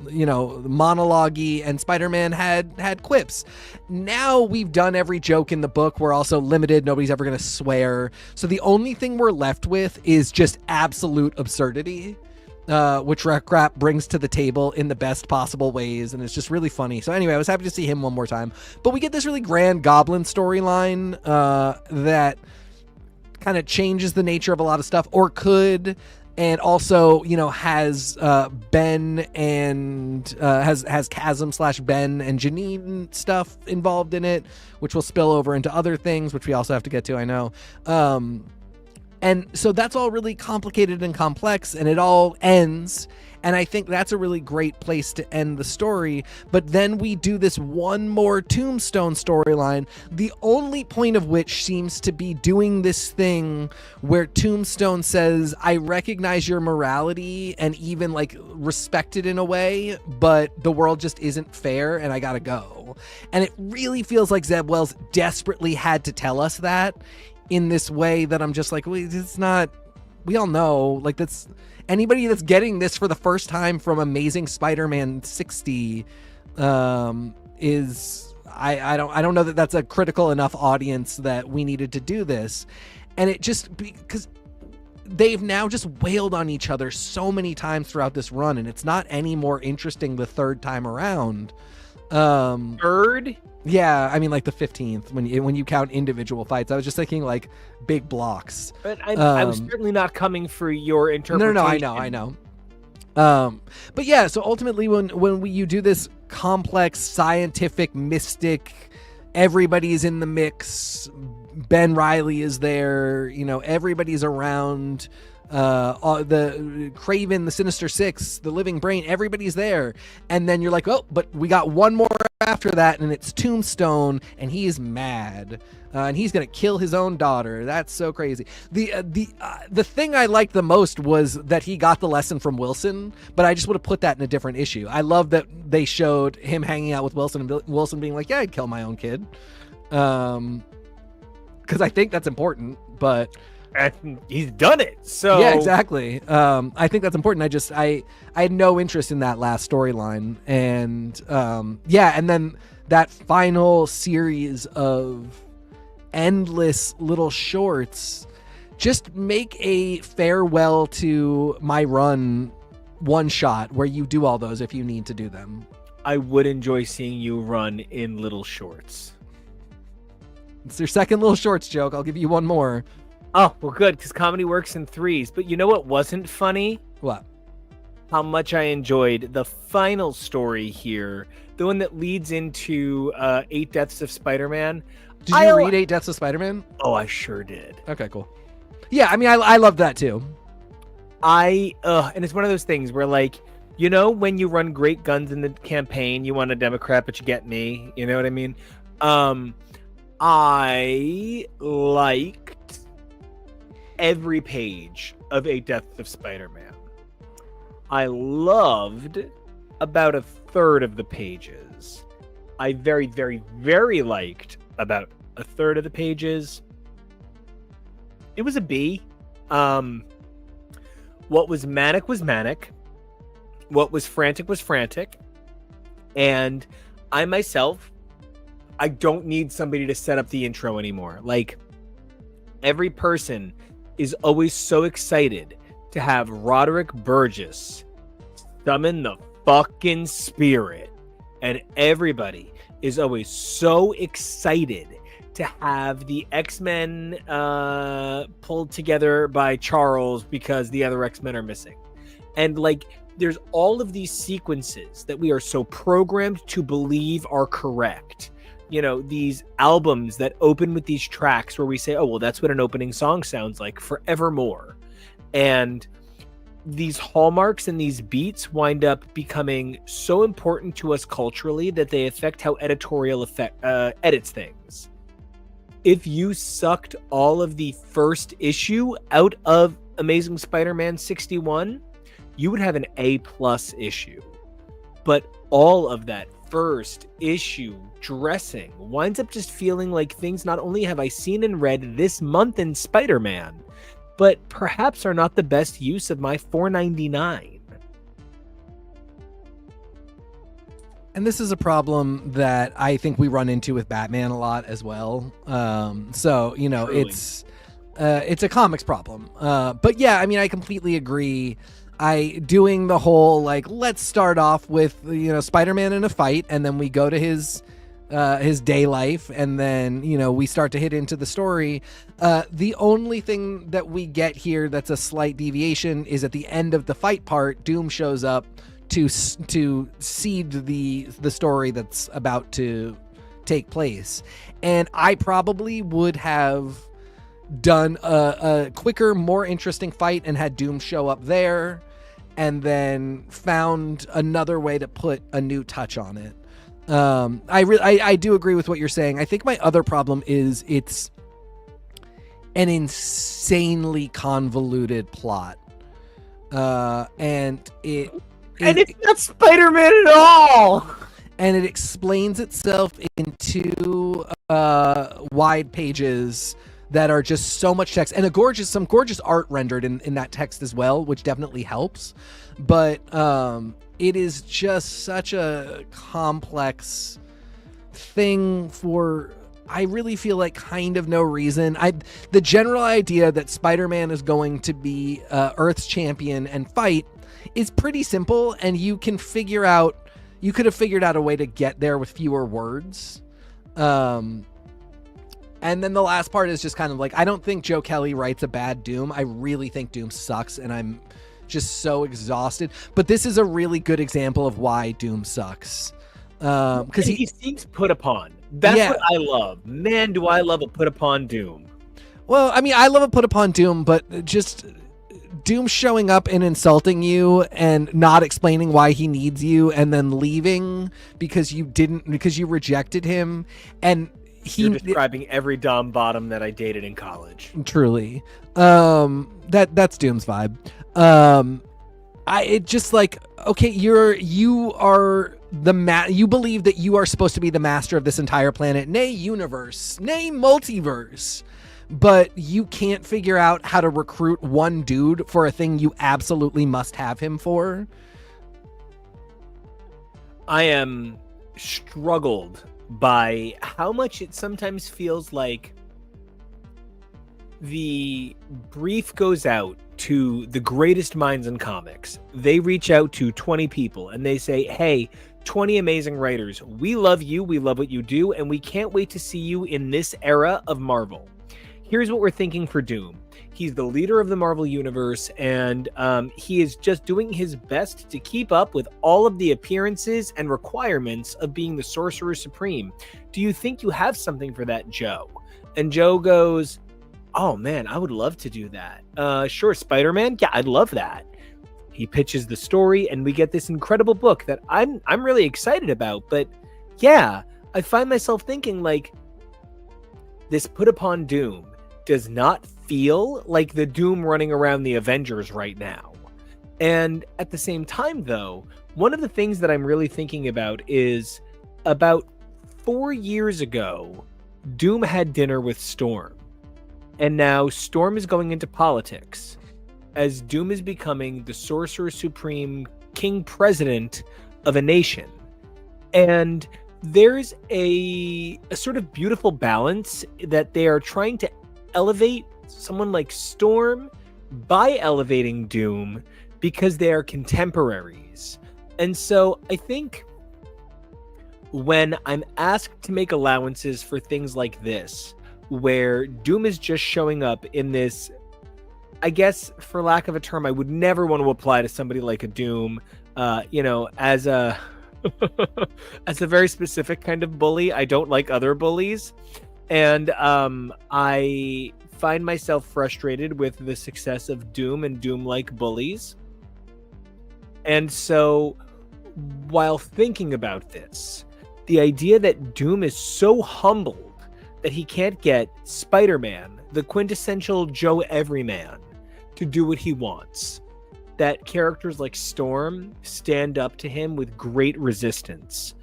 S2: monologue-y, and Spider-Man had quips. Now we've done every joke in the book. We're also limited. Nobody's ever going to swear. So the only thing we're left with is just absolute absurdity, which Rap brings to the table in the best possible ways, and it's just really funny. So anyway, I was happy to see him one more time. But we get this really grand Goblin storyline that kind of changes the nature of a lot of stuff, or could. And also, has Ben and has Chasm/Ben and Janine stuff involved in it, which will spill over into other things, which we also have to get to, I know. And so that's all really complicated and complex, and it all ends. And I think that's a really great place to end the story. But then we do this one more Tombstone storyline, the only point of which seems to be doing this thing where Tombstone says, I recognize your morality and even, like, respect it in a way, but the world just isn't fair and I gotta go. people. And it really feels like Zeb Wells desperately had to tell us that in this way that I'm just like, well, it's not, we all know, like, that's anybody that's getting this for the first time from Amazing Spider-Man 60 is, I don't know that that's a critical enough audience that we needed to do this. And it just, because they've now just wailed on each other so many times throughout this run, and it's not any more interesting the third time around.
S1: Third?
S2: Yeah, I mean, like the 15th, when you count individual fights. I was just thinking like big blocks.
S1: But I was certainly not coming for your interpretation.
S2: No, I know. But yeah, so ultimately when you do this complex, scientific, mystic, everybody's in the mix, Ben Reilly is there, everybody's around, the Craven, the Sinister Six, the Living Brain, everybody's there. And then you're like, oh, but we got one more after that, and it's Tombstone, and he's mad. And he's gonna kill his own daughter. That's so crazy. The thing I liked the most was that he got the lesson from Wilson, but I just would have put that in a different issue. I love that they showed him hanging out with Wilson and Wilson being like, "Yeah, I'd kill my own kid," because I think that's important. But
S1: he's done it. So
S2: yeah, exactly. I think that's important. I had no interest in that last storyline, and and then that final series of endless little shorts just make a farewell to my run one shot where you do all those if you need to do them.
S1: I would enjoy seeing you run in little shorts.
S2: It's your second little shorts joke. I'll give you one more.
S1: Oh, well, good, because comedy works in threes. But you know what wasn't funny?
S2: What?
S1: How much I enjoyed the final story here, the one that leads into 8 Deaths of Spider-Man.
S2: Did you read 8 Deaths of Spider-Man?
S1: Oh, I sure did.
S2: Okay, cool. Yeah, I mean, I love that too.
S1: And it's one of those things where, like, when you run great guns in the campaign, you want a Democrat, but you get me. You know what I mean? I liked every page of 8 Deaths of Spider-Man. I loved about a third of the pages. I very, very, very liked about a third of the pages. It was a B. What was manic was manic. What was frantic was frantic. And I myself, I don't need somebody to set up the intro anymore. Like, every person is always so excited to have Roderick Burgess summon the fucking spirit. And everybody is always so excited to have the X-Men pulled together by Charles because the other X-Men are missing. And, like, there's all of these sequences that we are so programmed to believe are correct. These albums that open with these tracks where we say, oh, well, that's what an opening song sounds like forevermore. And these hallmarks and these beats wind up becoming so important to us culturally that they affect how editorial edits things. If you sucked all of the first issue out of Amazing Spider-Man 61, you would have an A+ issue. But all of that first issue dressing winds up just feeling like things not only have I seen and read this month in Spider-Man, but perhaps are not the best use of my $4.99.
S2: And this is a problem that I think we run into with Batman a lot as well. So,
S1: Truly.
S2: it's a comics problem. But yeah, I mean, I completely agree. Doing the whole, like, let's start off with, Spider-Man in a fight, and then we go to his day life, and then, we start to hit into the story. The only thing that we get here that's a slight deviation is at the end of the fight part, Doom shows up to seed the story that's about to take place. And I probably would have done a quicker, more interesting fight and had Doom show up there, and then found another way to put a new touch on it. I do agree with what you're saying. I think my other problem is it's an insanely convoluted plot, and it's
S1: not Spider-Man at all.
S2: and it explains itself in two wide pages that are just so much text, and some gorgeous art rendered in that text as well, which definitely helps. But it is just such a complex thing for, I really feel like, kind of no reason. The general idea that Spider-Man is going to be Earth's champion and fight is pretty simple, and you could have figured out a way to get there with fewer words. And then the last part is just kind of like, I don't think Joe Kelly writes a bad Doom. I really think Doom sucks, and I'm just so exhausted. But this is a really good example of why Doom sucks. Because
S1: he seems put upon. That's what I love. Man, do I love a put upon Doom.
S2: Well, I mean, I love a put upon Doom, but just Doom showing up and insulting you and not explaining why he needs you, and then leaving because you rejected him, and
S1: you're describing every dumb bottom that I dated in college.
S2: Truly. That's Doom's vibe. It just like, okay, you believe that you are supposed to be the master of this entire planet, nay universe, nay multiverse, but you can't figure out how to recruit one dude for a thing you absolutely must have him for.
S1: I am struggled by how much it sometimes feels like the brief goes out to the greatest minds in comics. They reach out to 20 people and they say, hey, 20 amazing writers, we love you, we love what you do, and we can't wait to see you in this era of Marvel. Here's what we're thinking for Doom. He's the leader of the Marvel Universe, and he is just doing his best to keep up with all of the appearances and requirements of being the Sorcerer Supreme. Do you think you have something for that, Joe? And Joe goes, oh man, I would love to do that. Sure, Spider-Man? Yeah, I'd love that. He pitches the story, and we get this incredible book that I'm really excited about. But yeah, I find myself thinking, like, this put upon Doom does not feel like the Doom running around the Avengers right now. And at the same time, though, one of the things that I'm really thinking about is about 4 years ago, Doom had dinner with Storm. And now Storm is going into politics as Doom is becoming the Sorcerer Supreme, King President of a nation. And there's a sort of beautiful balance that they are trying to elevate someone like Storm by elevating Doom because they are contemporaries. And so I think when I'm asked to make allowances for things like this, where Doom is just showing up in this, I guess, for lack of a term, I would never want to apply to somebody like a Doom, as a as a very specific kind of bully. I don't like other bullies. And I find myself frustrated with the success of Doom and Doom-like bullies. And so, while thinking about this, the idea that Doom is so humbled that he can't get Spider-Man, the quintessential Joe Everyman, to do what he wants, that characters like Storm stand up to him with great resistance.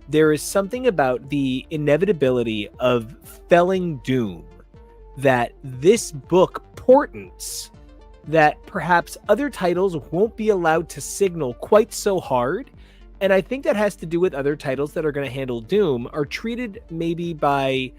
S1: There is something about the inevitability of felling Doom that this book portents that perhaps other titles won't be allowed to signal quite so hard. And I think that has to do with other titles that are going to handle Doom are treated maybe by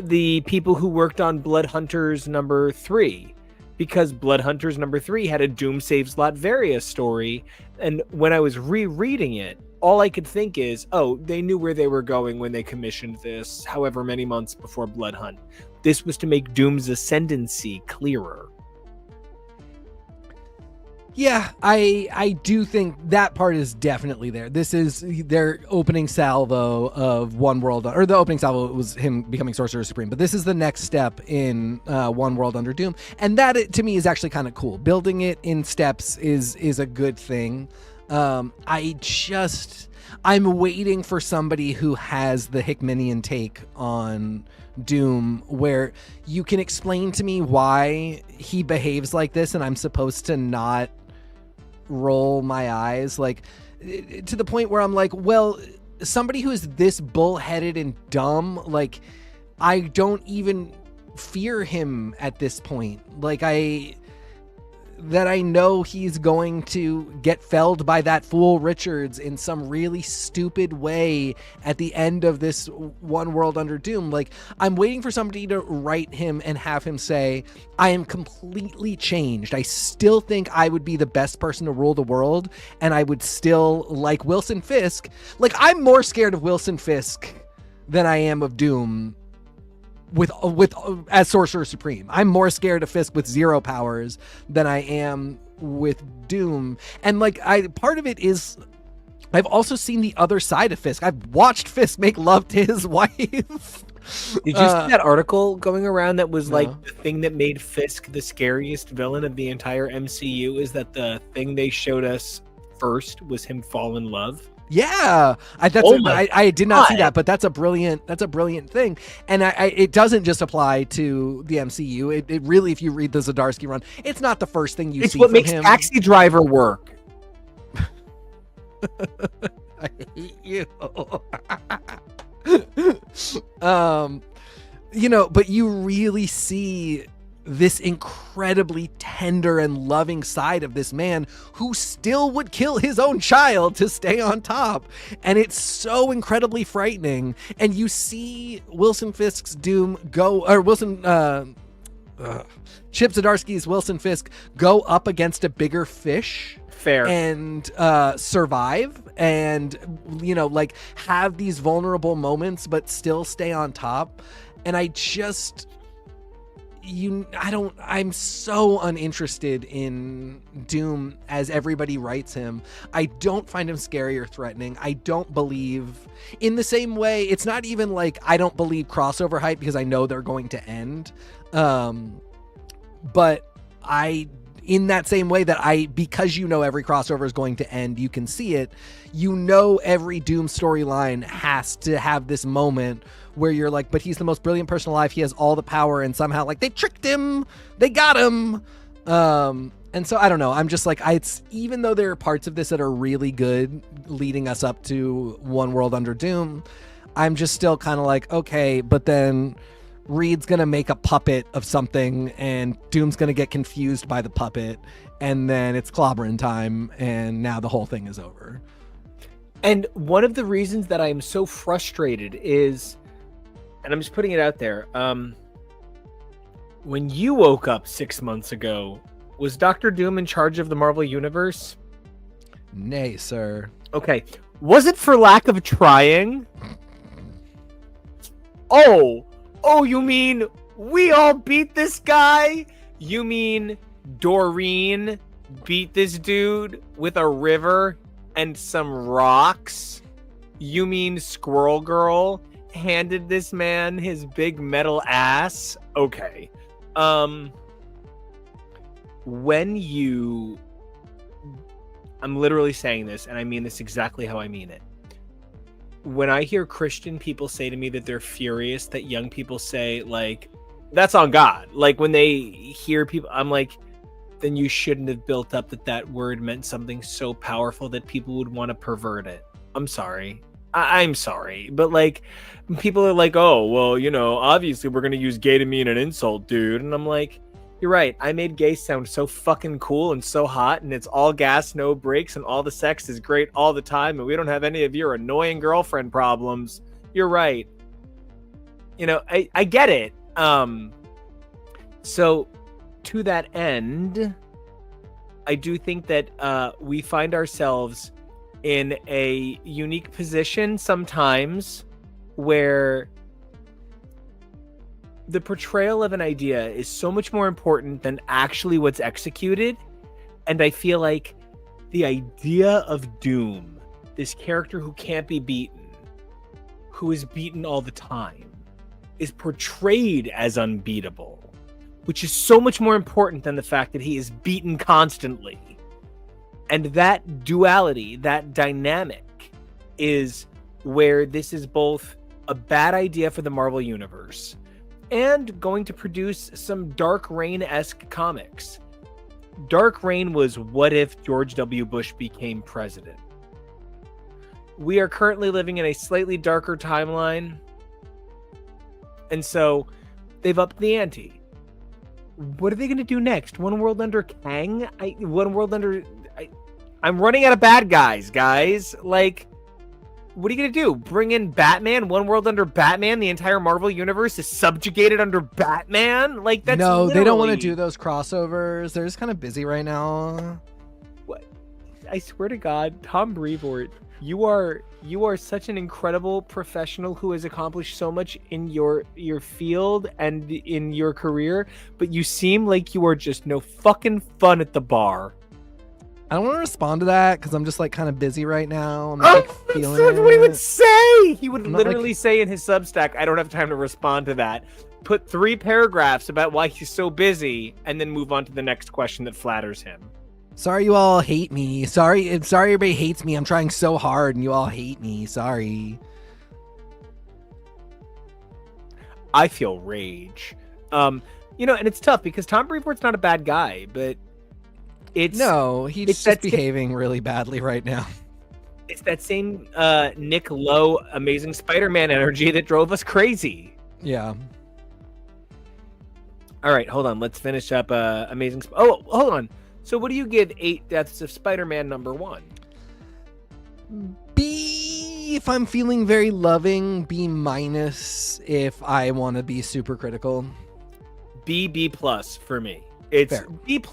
S1: the people who worked on Blood Hunters number 3, because Blood Hunters number 3 had a Doom Saves Latveria story. And when I was rereading it, all I could think is, oh, they knew where they were going when they commissioned this, however many months before Blood Hunt. This was to make Doom's ascendancy clearer.
S2: Yeah, I do think that part is definitely there. This is their opening salvo of One World, or the opening salvo was him becoming Sorcerer Supreme, but this is the next step in One World Under Doom, and that to me is actually kind of cool. Building it in steps is a good thing. I'm waiting for somebody who has the Hickmanian take on Doom, where you can explain to me why he behaves like this and I'm supposed to not roll my eyes. Like, to the point where I'm like, well, somebody who is this bullheaded and dumb, like, I don't even fear him at this point. Like, I know he's going to get felled by that fool Richards in some really stupid way at the end of this One World Under Doom. Like, I'm waiting for somebody to write him and have him say, I am completely changed. I still think I would be the best person to rule the world, and I would still like Wilson Fisk. Like, I'm more scared of Wilson Fisk than I am of Doom with as Sorcerer Supreme. I'm more scared of Fisk with 0 powers than I am with Doom. And like, part of it is I've also seen the other side of Fisk. I've watched Fisk make love to his wife.
S1: Did you see that article going around that was
S2: No.
S1: like the thing that made Fisk the scariest villain of the entire MCU is that the thing they showed us first was him fall in love?
S2: Yeah, I did not see that, but that's a brilliant thing, and it doesn't just apply to the MCU. It really, if you read the Zdarsky run, it's not the first thing you see.
S1: It's what
S2: from
S1: makes
S2: him.
S1: Taxi Driver work.
S2: I hate you. But you really see this incredibly tender and loving side of this man who still would kill his own child to stay on top. And it's so incredibly frightening. And you see Wilson Fisk's Doom go, or Chip Zdarsky's Wilson Fisk go up against a bigger fish.
S1: Fair.
S2: And survive and, like, have these vulnerable moments, but still stay on top. And I'm so uninterested in Doom as everybody writes him. I don't find him scary or threatening. I don't believe, in the same way, it's not even like I don't believe crossover hype because I know they're going to end. But in that same way that because every crossover is going to end, you can see it, every Doom storyline has to have this moment where you're like, but he's the most brilliant person alive, he has all the power, and somehow, like, they tricked him, they got him. And so I don't know, I'm just like, even though there are parts of this that are really good leading us up to One World Under Doom, I'm just still kind of like, okay, but then Reed's gonna make a puppet of something and Doom's gonna get confused by the puppet, and then it's clobbering time, and now the whole thing is over.
S1: And one of the reasons that I'm so frustrated is, and I'm just putting it out there, when you woke up 6 months ago, was Dr. Doom in charge of the Marvel Universe?
S2: Nay, sir.
S1: Okay. Was it for lack of trying? Oh, you mean we all beat this guy? You mean Doreen beat this dude with a river and some rocks? You mean Squirrel Girl handed this man his big metal ass? Okay. I'm literally saying this, and I mean this exactly how I mean it. When I hear Christian people say to me that they're furious that young people say, like, that's on God. Like, when they hear people, I'm like, then you shouldn't have built up that word meant something so powerful that people would want to pervert it. I'm sorry. I'm sorry. But, like, people are like, oh, well, obviously we're going to use gay to mean an insult, dude. And I'm like, you're right. I made gay sound so fucking cool and so hot, and it's all gas, no brakes, and all the sex is great all the time, and we don't have any of your annoying girlfriend problems. You're right. I get it. So to that end, I do think that we find ourselves in a unique position sometimes where the portrayal of an idea is so much more important than actually what's executed. And I feel like the idea of Doom, this character who can't be beaten, who is beaten all the time, is portrayed as unbeatable, which is so much more important than the fact that he is beaten constantly. And that duality, that dynamic, is where this is both a bad idea for the Marvel Universe and going to produce some Dark Reign-esque comics. Dark Reign was what if George W. Bush became president. we are currently living in a slightly darker timeline. And so they've upped the ante. What are they going to do next? One World Under Kang? I'm running out of bad guys. Like, what are you going to do? Bring in Batman? One World Under Batman? The entire Marvel universe is subjugated under Batman? Like, that's
S2: No,
S1: literally...
S2: they don't want to do those crossovers. They're just kind of busy right now.
S1: What? I swear to God, Tom Brevoort, you are such an incredible professional who has accomplished so much in your field and in your career, but you seem like you are just no fucking fun at the bar.
S2: I don't want to respond to that because I'm just like kind of busy right now. I'm not, feeling
S1: that's what he would say. He would literally say in his Substack, I don't have time to respond to that. Put 3 paragraphs about why he's so busy and then move on to the next question that flatters him.
S2: Sorry you all hate me. Sorry everybody hates me. I'm trying so hard and you all hate me. Sorry.
S1: I feel rage. And it's tough because Tom Brevoort's not a bad guy, but he's just behaving really badly right now.
S2: It's
S1: that same Nick Lowe Amazing Spider-Man energy that drove us crazy.
S2: Yeah.
S1: All right, hold on. Let's finish up Amazing. Oh, hold on. So what do you give 8 Deaths of Spider-Man #1?
S2: B if I'm feeling very loving, B- if I want to be super critical.
S1: B+ for me. It's
S2: Fair.
S1: B+,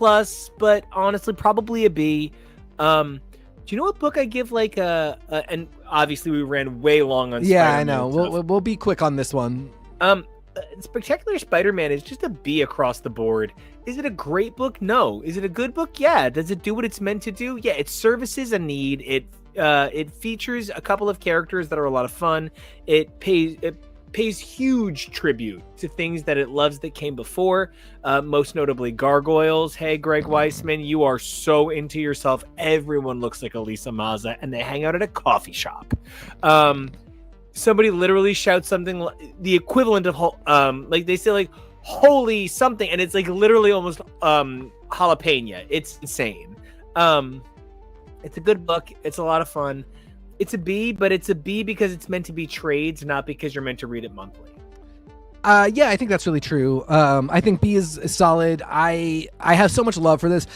S1: but honestly, probably a B. Do you know what book I give like and obviously we ran way long on
S2: Yeah,
S1: Spider-Man
S2: I know. We'll be quick on this one.
S1: Spectacular Spider-Man is just a B across the board. Is it a great book? No. Is it a good book? Yeah. Does it do what it's meant to do? Yeah. It services a need. It features a couple of characters that are a lot of fun. It pays huge tribute to things that it loves that came before, most notably gargoyles. Hey, Greg Weisman, you are so into yourself. Everyone looks like Elisa Maza, and they hang out at a coffee shop. Somebody literally shouts something the equivalent of like they say like holy something, and it's like literally almost jalapeno. It's insane. It's a good book. It's a lot of fun. It's a B, but it's a B because it's meant to be trades, not because you're meant to read it monthly.
S2: Yeah, I think that's really true. I think B is solid. I have so much love for this.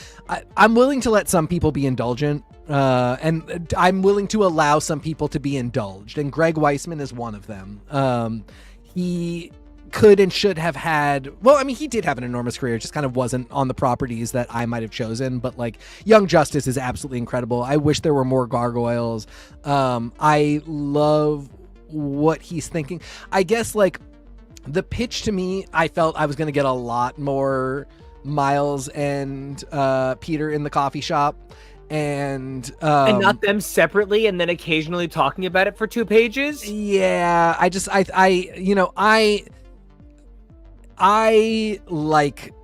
S2: I'm willing to let some people be indulgent, and I'm willing to allow some people to be indulged, and Greg Weisman is one of them. He could and should have had, well, I mean, he did have an enormous career, just kind of wasn't on the properties that I might have chosen, but like Young Justice is absolutely incredible. I wish there were more gargoyles. I love what he's thinking. I guess like the pitch to me, I felt I was going to get a lot more Miles and Peter in the coffee shop, and
S1: not them separately, and then occasionally talking about it for 2 pages.
S2: Yeah, I like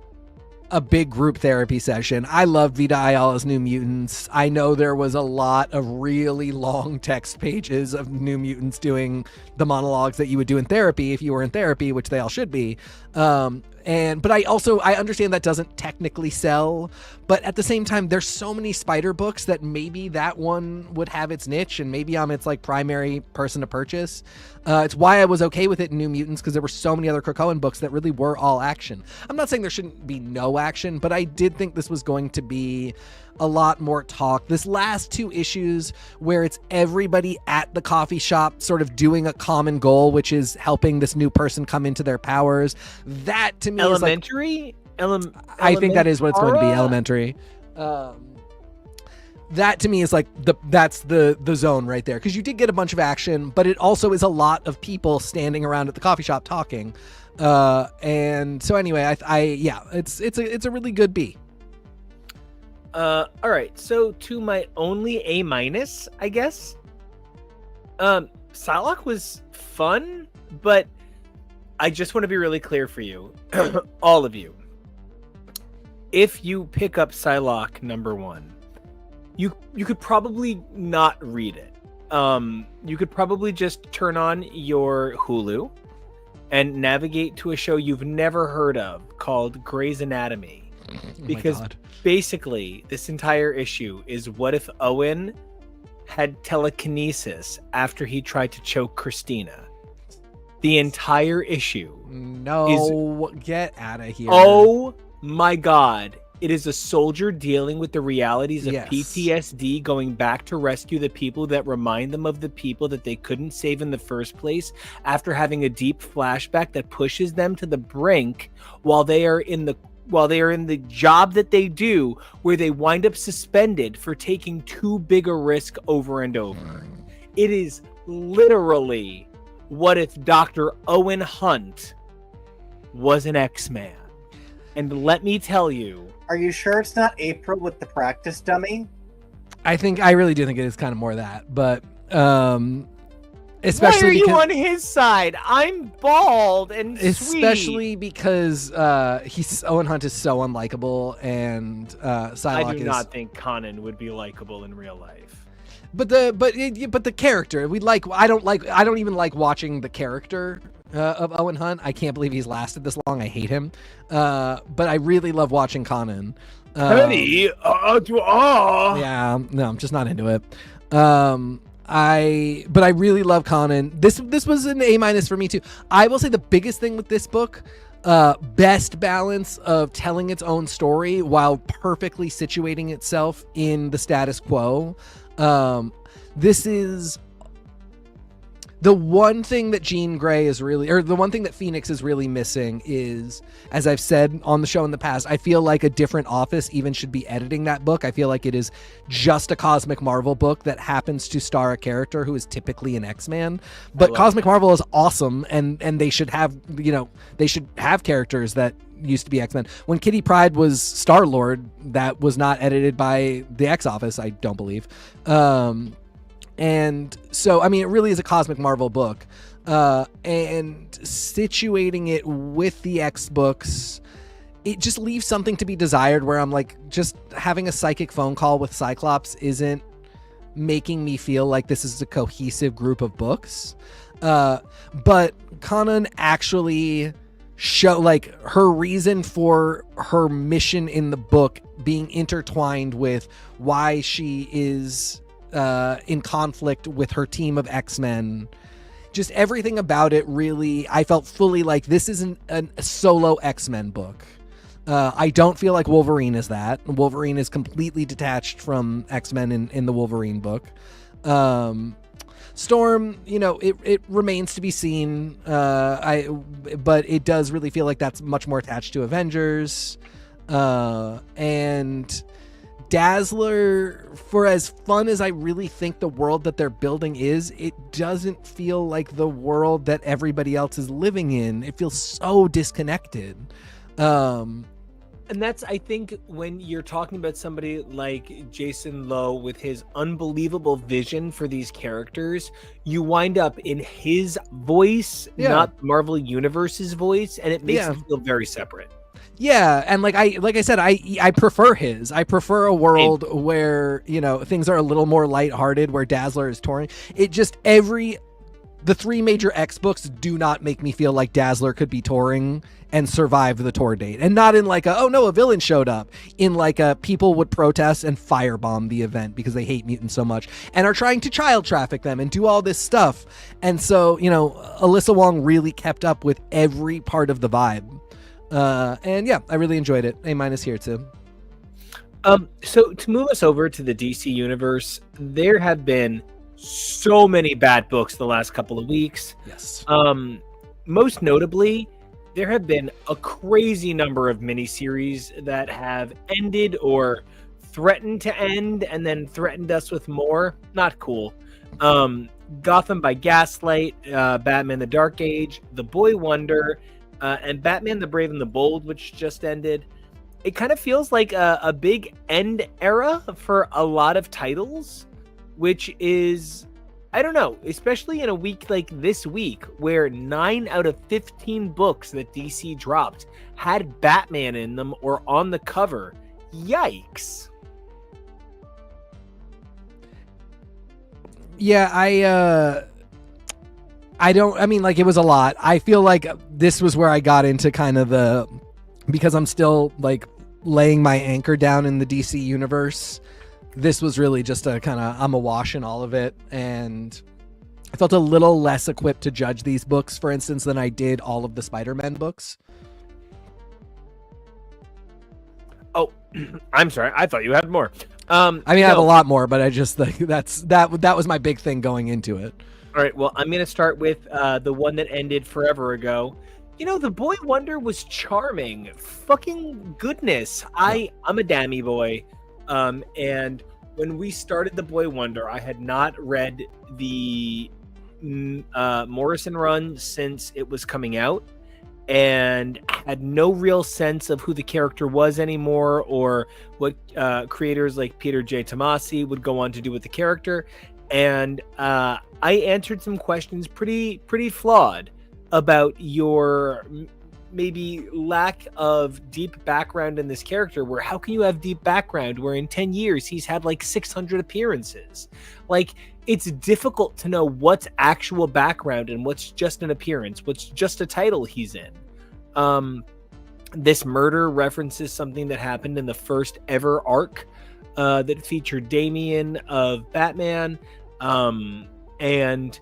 S2: a big group therapy session. I love Vita Ayala's New Mutants. I know there was a lot of really long text pages of New Mutants doing the monologues that you would do in therapy if you were in therapy, which they all should be. But I understand that doesn't technically sell, but at the same time, there's so many Spider books that maybe that one would have its niche, and maybe I'm its like primary person to purchase. It's why I was okay with it in New Mutants, because there were so many other Krakoan books that really were all action. I'm not saying there shouldn't be no action, but I did think this was going to be a lot more talk. This last 2 issues where it's everybody at the coffee shop sort of doing a common goal, which is helping this new person come into their powers. That to me
S1: Elementary?
S2: is like, I think that is what it's going to be, Elementary. That to me is like that's the zone right there, because you did get a bunch of action, but it also is a lot of people standing around at the coffee shop talking. And so anyway, it's a really good B.
S1: All right, so to my only A-, I guess. Psylocke was fun, but I just want to be really clear for you, all of you. If you pick up Psylocke #1, you could probably not read it. You could probably just turn on your Hulu and navigate to a show you've never heard of called Grey's Anatomy. Because basically this entire issue is, what if Owen had telekinesis after he tried to choke Christina. The entire issue.
S2: No, get out of here.
S1: Oh my God. It is a soldier dealing with the realities of
S2: Yes.
S1: PTSD, going back to rescue the people that remind them of the people that they couldn't save in the first place, after having a deep flashback that pushes them to the brink while they are in the job that they do, where they wind up suspended for taking too big a risk over and over. It is literally what if Dr. Owen Hunt was an X-Man. And let me tell you,
S3: Are you sure it's not April with the practice dummy?
S2: I really do think it is kind of more that, but especially
S1: why are you
S2: because,
S1: on his side? I'm bald and
S2: especially
S1: sweet.
S2: because Owen Hunt is so unlikable, and Psylocke
S1: I do
S2: is
S1: not think Kwannon would be likable in real life.
S2: But the character I don't even like watching the character of Owen Hunt. I can't believe he's lasted this long. I hate him. But I really love watching Kwannon.
S1: Yeah,
S2: No, I'm just not into it. But I really love Kwannon. This was an A- for me too. I will say the biggest thing with this book, best balance of telling its own story while perfectly situating itself in the status quo. This is the one thing that Jean Grey is really, or the one thing that Phoenix is really missing is, as I've said on the show in the past, I feel like a different office even should be editing that book. I feel like it is just a Cosmic Marvel book that happens to star a character who is typically an X-Man. But Cosmic Marvel is awesome, and they should have, they should have characters that used to be X-Men. When Kitty Pryde was Star-Lord, that was not edited by the X Office, I don't believe. And so, I mean, it really is a Cosmic Marvel book. And situating it with the X books, it just leaves something to be desired, where I'm like, just having a psychic phone call with Cyclops isn't making me feel like this is a cohesive group of books. But Kwannon actually show, like, her reason for her mission in the book being intertwined with why she is in conflict with her team of X-Men. Just everything about it, really, I felt fully like this isn't a solo X-Men book. I don't feel like Wolverine is that. Wolverine is completely detached from X-Men in the Wolverine book. Storm, it remains to be seen. But it does really feel like that's much more attached to Avengers. And Dazzler, for as fun as I really think the world that they're building is, it doesn't feel like the world that everybody else is living in. It feels so disconnected.
S1: And that's, I think, when you're talking about somebody like Jason Lowe with his unbelievable vision for these characters, you wind up in his voice, not Marvel Universe's voice, and it makes it feel very separate.
S2: Yeah, and like I said, I prefer his. I prefer a world where, things are a little more lighthearted, where Dazzler is touring. It just the three major X books do not make me feel like Dazzler could be touring and survive the tour date. And not in like a villain showed up. In like people would protest and firebomb the event because they hate mutants so much and are trying to child traffic them and do all this stuff. And so, Alyssa Wong really kept up with every part of the vibe. And yeah, I really enjoyed it. A- here too.
S1: So to move us over to the DC universe, there have been so many bad books the last couple of weeks.
S2: Yes.
S1: Most notably, there have been a crazy number of miniseries that have ended or threatened to end and then threatened us with more. Not cool. Gotham by Gaslight, Batman the Dark Age, The Boy Wonder, and Batman the Brave and the Bold, which just ended. It kind of feels like a big end era for a lot of titles, which is, I don't know, especially in a week like this week, where 9 out of 15 books that DC dropped had Batman in them or on the cover. Yikes.
S2: Yeah, it was a lot. I feel like this was where I got into kind of because I'm still like laying my anchor down in the DC universe. this was really just a kind of I'm awash in all of it, and I felt a little less equipped to judge these books, for instance, than I did all of the Spider-Man books.
S1: Oh, I'm sorry. I thought you had more.
S2: I mean, I have a lot more, but I just think that was my big thing going into it.
S1: All right. Well, I'm going to start with the one that ended forever ago. You know, the Boy Wonder was charming. Fucking goodness. I'm a Dammy boy. And when we started the Boy Wonder, I had not read the Morrison run since it was coming out, and had no real sense of who the character was anymore, or what creators like Peter J. Tomasi would go on to do with the character. And I answered some questions pretty flawed about your maybe lack of deep background in this character, where how can you have deep background where in 10 years he's had like 600 appearances? Like, it's difficult to know what's actual background and what's just an appearance, what's just a title he's in. This murder references something that happened in the first ever arc that featured Damian of Batman. And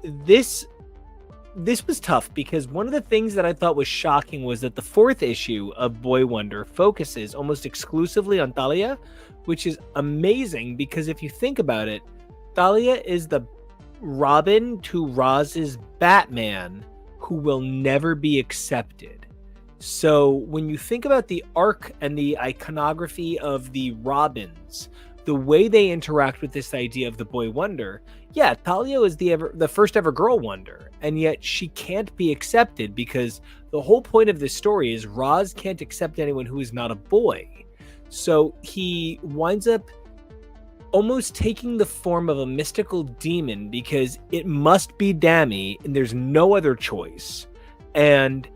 S1: this was tough, because one of the things that I thought was shocking was that the 4th issue of Boy Wonder focuses almost exclusively on Talia, which is amazing, because if you think about it, Talia is the Robin to Raz's Batman who will never be accepted. So when you think about the arc and the iconography of the Robins, the way they interact with this idea of the Boy Wonder, yeah, Talia is the first ever girl wonder, and yet she can't be accepted, because the whole point of this story is Raz can't accept anyone who is not a boy. So he winds up almost taking the form of a mystical demon, because it must be Dammy and there's no other choice. And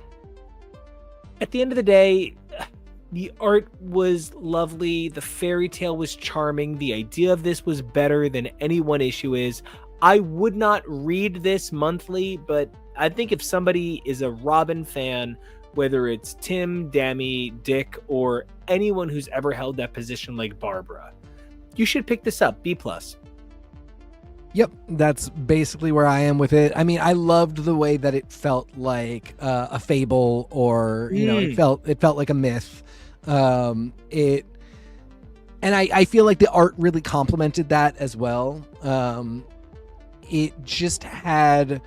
S1: at the end of the day, the art was lovely, the fairy tale was charming, the idea of this was better than any one issue is. I would not read this monthly, but I think if somebody is a Robin fan, whether it's Tim, Dammy, Dick, or anyone who's ever held that position like Barbara, you should pick this up. B+.
S2: Yep, that's basically where I am with it. I mean, I loved the way that it felt like a fable, or you know, it felt like a myth. And I feel like the art really complemented that as well. It just had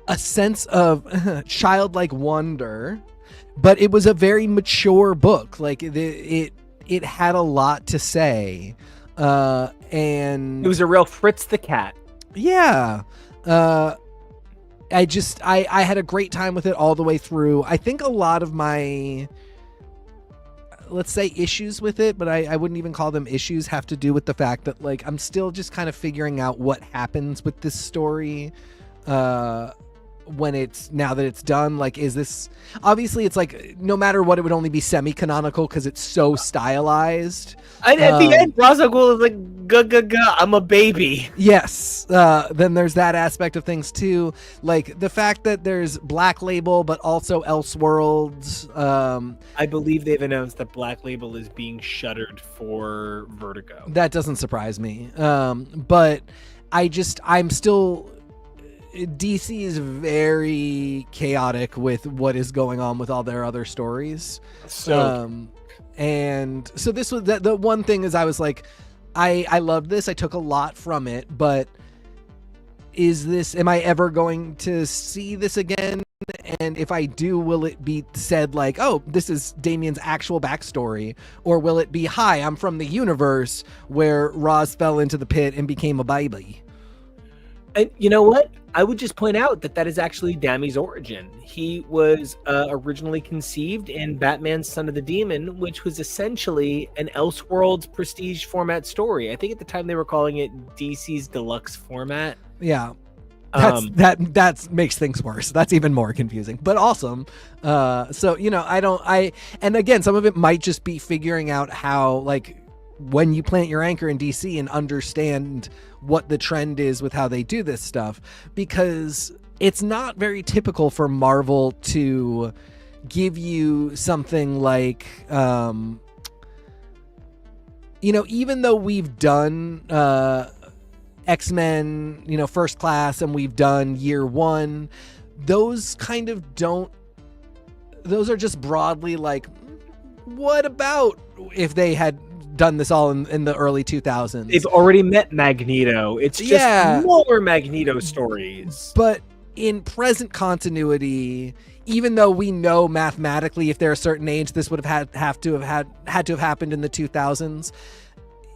S2: a sense of childlike wonder, but it was a very mature book. Like it had a lot to say. And
S1: it was a real Fritz the Cat.
S2: Yeah. I had a great time with it all the way through. I think a lot of my, let's say, issues with it, but I wouldn't even call them issues, have to do with the fact that, like, I'm still just kind of figuring out what happens with this story now that it's done. Like, is this, obviously it's like, no matter what, it would only be semi-canonical because it's so stylized.
S1: And at the end, Ra's al Ghul is like, I'm a baby.
S2: Yes. Then there's that aspect of things too. Like the fact that there's Black Label, but also Elseworlds.
S1: I believe they've announced that Black Label is being shuttered for Vertigo.
S2: That doesn't surprise me. But I'm still, DC is very chaotic with what is going on with all their other stories. And so this was the one thing is I was like, I loved this. I took a lot from it, but am I ever going to see this again? And if I do, will it be said like, oh, this is Damian's actual backstory? Or will it be, hi, I'm from the universe where Roz fell into the pit and became a baby?
S1: And you know what? I would just point out that is actually Dammy's origin. He was originally conceived in Batman Son of the Demon, which was essentially an Elseworlds prestige format story. I think at the time they were calling it DC's deluxe format.
S2: Yeah. That makes things worse. That's even more confusing, but awesome. So, you know, and again, some of it might just be figuring out how, like, when you plant your anchor in DC and understand what the trend is with how they do this stuff, because it's not very typical for Marvel to give you something like even though we've done X-Men, First Class, and we've done Year One, those kind of don't. Those are just broadly like, what about if they had done this all in the early 2000s?
S1: They've already met Magneto. It's just more Magneto stories.
S2: But in present continuity, even though we know mathematically if they're a certain age, this would have had to have happened in the 2000s.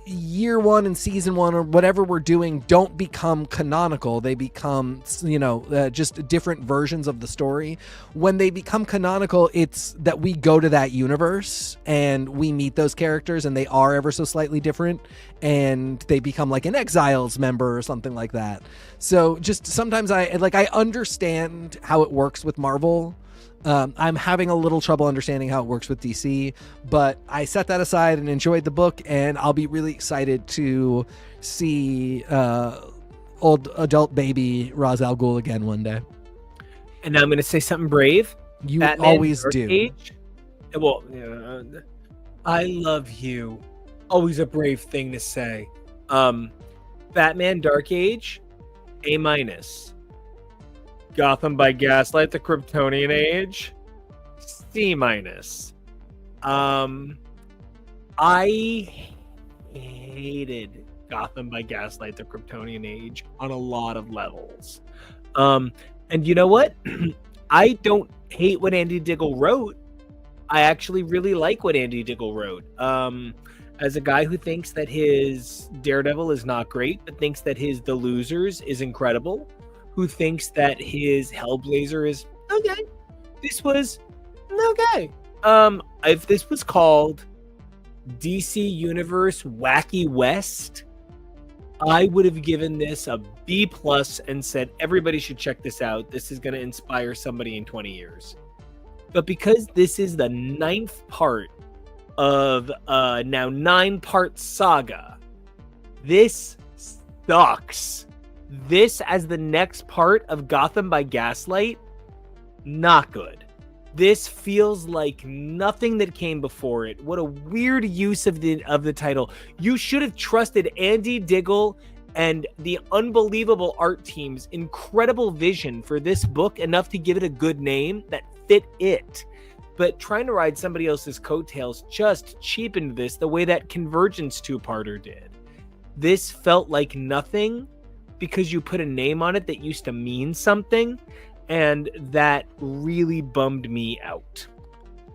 S2: Year One and Season One or whatever we're doing don't become canonical. They become, just different versions of the story. When they become canonical, it's that we go to that universe and we meet those characters and they are ever so slightly different and they become like an Exiles member or something like that. So just sometimes I understand how it works with Marvel. I'm having a little trouble understanding how it works with DC, but I set that aside and enjoyed the book, and I'll be really excited to see old adult baby Ra's al Ghul again one day.
S1: And now I'm going to say something brave.
S2: You
S1: Batman
S2: always
S1: Dark
S2: do.
S1: Age. Well, I love you. Always a brave thing to say. Batman Dark Age, A-. Gotham by Gaslight, the Kryptonian Age, C-. I hated Gotham by Gaslight, the Kryptonian Age on a lot of levels. And you know what? I don't hate what Andy Diggle wrote. I actually really like what Andy Diggle wrote. As a guy who thinks that his Daredevil is not great, but thinks that his The Losers is incredible, who thinks that his Hellblazer is okay. This was okay. If this was called DC Universe Wacky West, I would have given this a B+ and said everybody should check this out. This is going to inspire somebody in 20 years. But because this is the 9th part of now 9-part saga, this sucks. This as the next part of Gotham by Gaslight, not good. This feels like nothing that came before it. What a weird use of the title. You should have trusted Andy Diggle and the unbelievable art team's incredible vision for this book enough to give it a good name that fit it. But trying to ride somebody else's coattails just cheapened this the way that Convergence 2-parter did. This felt like nothing because you put a name on it that used to mean something, and that really bummed me out.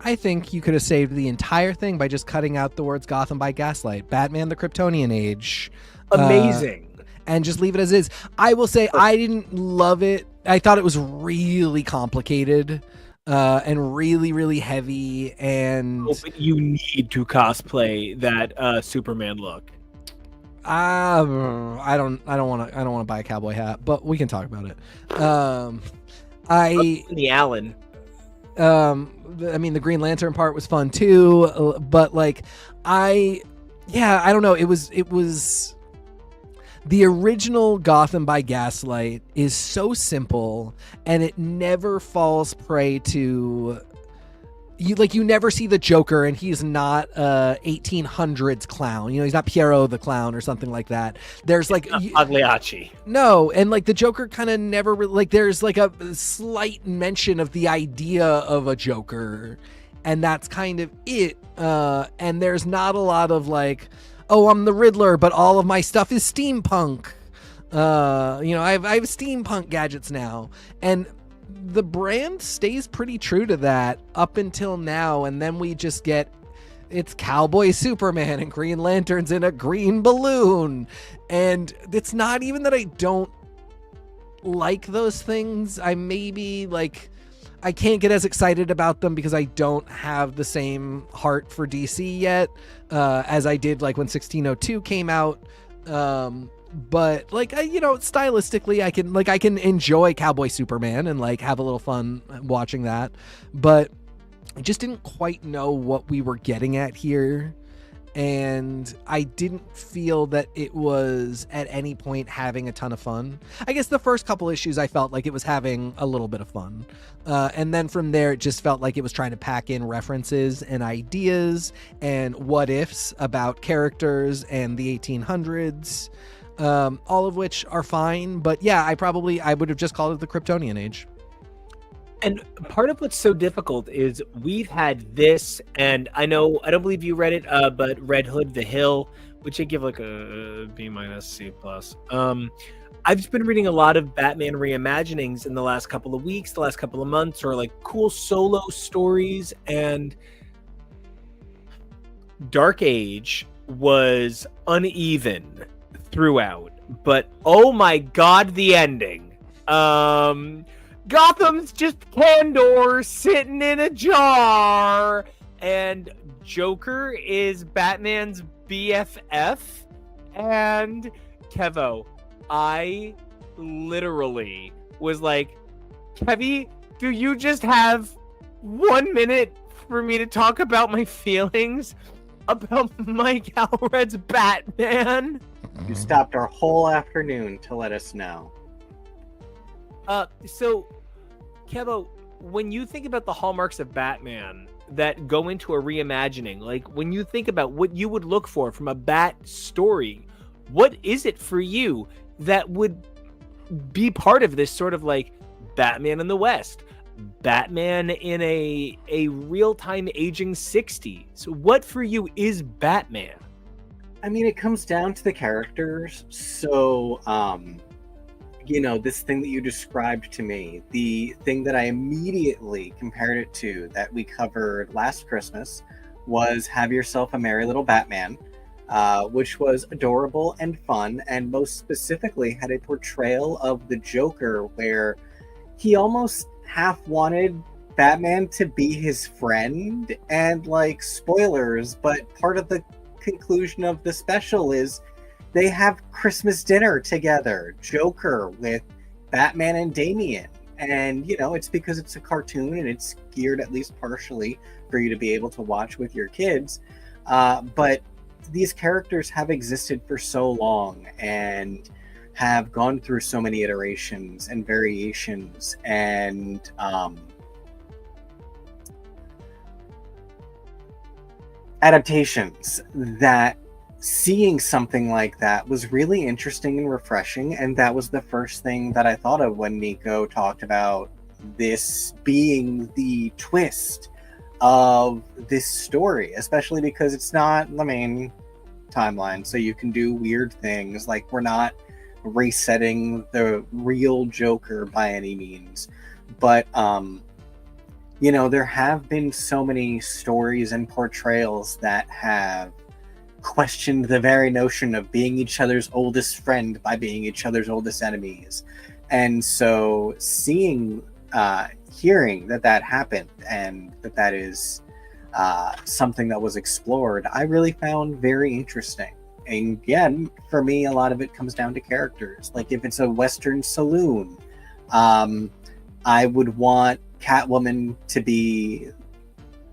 S2: I think you could have saved the entire thing by just cutting out the words Gotham by Gaslight, Batman the Kryptonian Age.
S1: Amazing.
S2: And just leave it as is. I will say I didn't love it. I thought it was really complicated and really, really heavy. And
S1: but you need to cosplay that Superman look.
S2: I don't want to buy a cowboy hat, but we can talk about it.
S1: The Allen.
S2: I mean, the Green Lantern part was fun too, but I don't know. It was the original Gotham by Gaslight is so simple, and it never falls prey to you never see the Joker, and he's not 1800s clown. He's not Pierrot the clown or something like that. There's
S1: Pagliacci.
S2: No, and the Joker kind of never there's a slight mention of the idea of a Joker, and that's kind of it. And there's not a lot of oh, I'm the Riddler, but all of my stuff is steampunk. I have steampunk gadgets now, and the brand stays pretty true to that up until now, and then we just get it's Cowboy Superman and Green Lanterns in a green balloon, and it's not even that I don't like those things. I maybe I can't get as excited about them because I don't have the same heart for DC yet as I did when 1602 came out. But stylistically, I can enjoy Cowboy Superman and have a little fun watching that. But I just didn't quite know what we were getting at here. and I didn't feel that it was at any point having a ton of fun. I guess the first couple issues I felt like it was having a little bit of fun. And then from there, it just felt like it was trying to pack in references and ideas and what ifs about characters and the 1800s, all of which are fine. But yeah, I would have just called it the Kryptonian Age.
S1: And part of what's so difficult is we've had this, and I don't believe you read it, but Red Hood, The Hill, which I give like a B minus C plus. I've just been reading a lot of Batman reimaginings in the last couple of weeks, the last couple of months, or like cool solo stories. And Dark Age was uneven throughout, but oh my god, the ending. Gotham's just Kandor sitting in a jar, and Joker is Batman's BFF, and KEVO, I literally was like, Kevy, do you just have 1 minute for me to talk about my feelings about Mike Allred's Batman?
S3: You stopped our whole afternoon to let us know.
S1: So, Kevo, when you think about the hallmarks of Batman that go into a reimagining, like when you think about what you would look for from a Bat story, what is it for you that would be part of this sort of like Batman in the West, Batman in a real-time aging 60s? So what for you is Batman?
S3: I mean, it comes down to the characters. So, this thing that you described to me, the thing that I immediately compared it to that we covered last Christmas was Have Yourself a Merry Little Batman, which was adorable and fun, and most specifically had a portrayal of the Joker where he almost half wanted Batman to be his friend, and like, spoilers, but part of the conclusion of the special is they have Christmas dinner together, Joker with Batman and Damian. And, it's because it's a cartoon and it's geared at least partially for you to be able to watch with your kids. But these characters have existed for so long and have gone through so many iterations and variations and adaptations that seeing something like that was really interesting and refreshing, and that was the first thing that I thought of when Nico talked about this being the twist of this story, especially because it's not the main timeline, so you can do weird things, like we're not resetting the real Joker by any means, but there have been so many stories and portrayals that have questioned the very notion of being each other's oldest friend by being each other's oldest enemies. And so hearing that happened and that is something that was explored, I really found very interesting. And again, for me, a lot of it comes down to characters. Like if it's a Western saloon, I would want Catwoman to be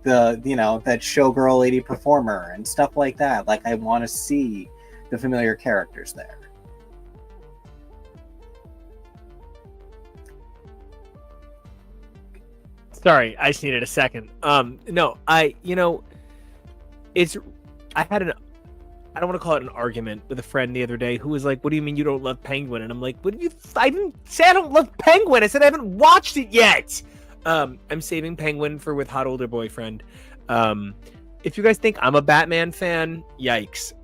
S3: that showgirl lady performer and stuff like that. Like I want to see the familiar characters there.
S1: Sorry, I just needed a second. I don't want to call it an argument with a friend the other day who was like, what do you mean you don't love Penguin? And I'm like, I didn't say I don't love Penguin. I said I haven't watched it yet. I'm saving Penguin for with hot older boyfriend. If you guys think I'm a Batman fan, yikes.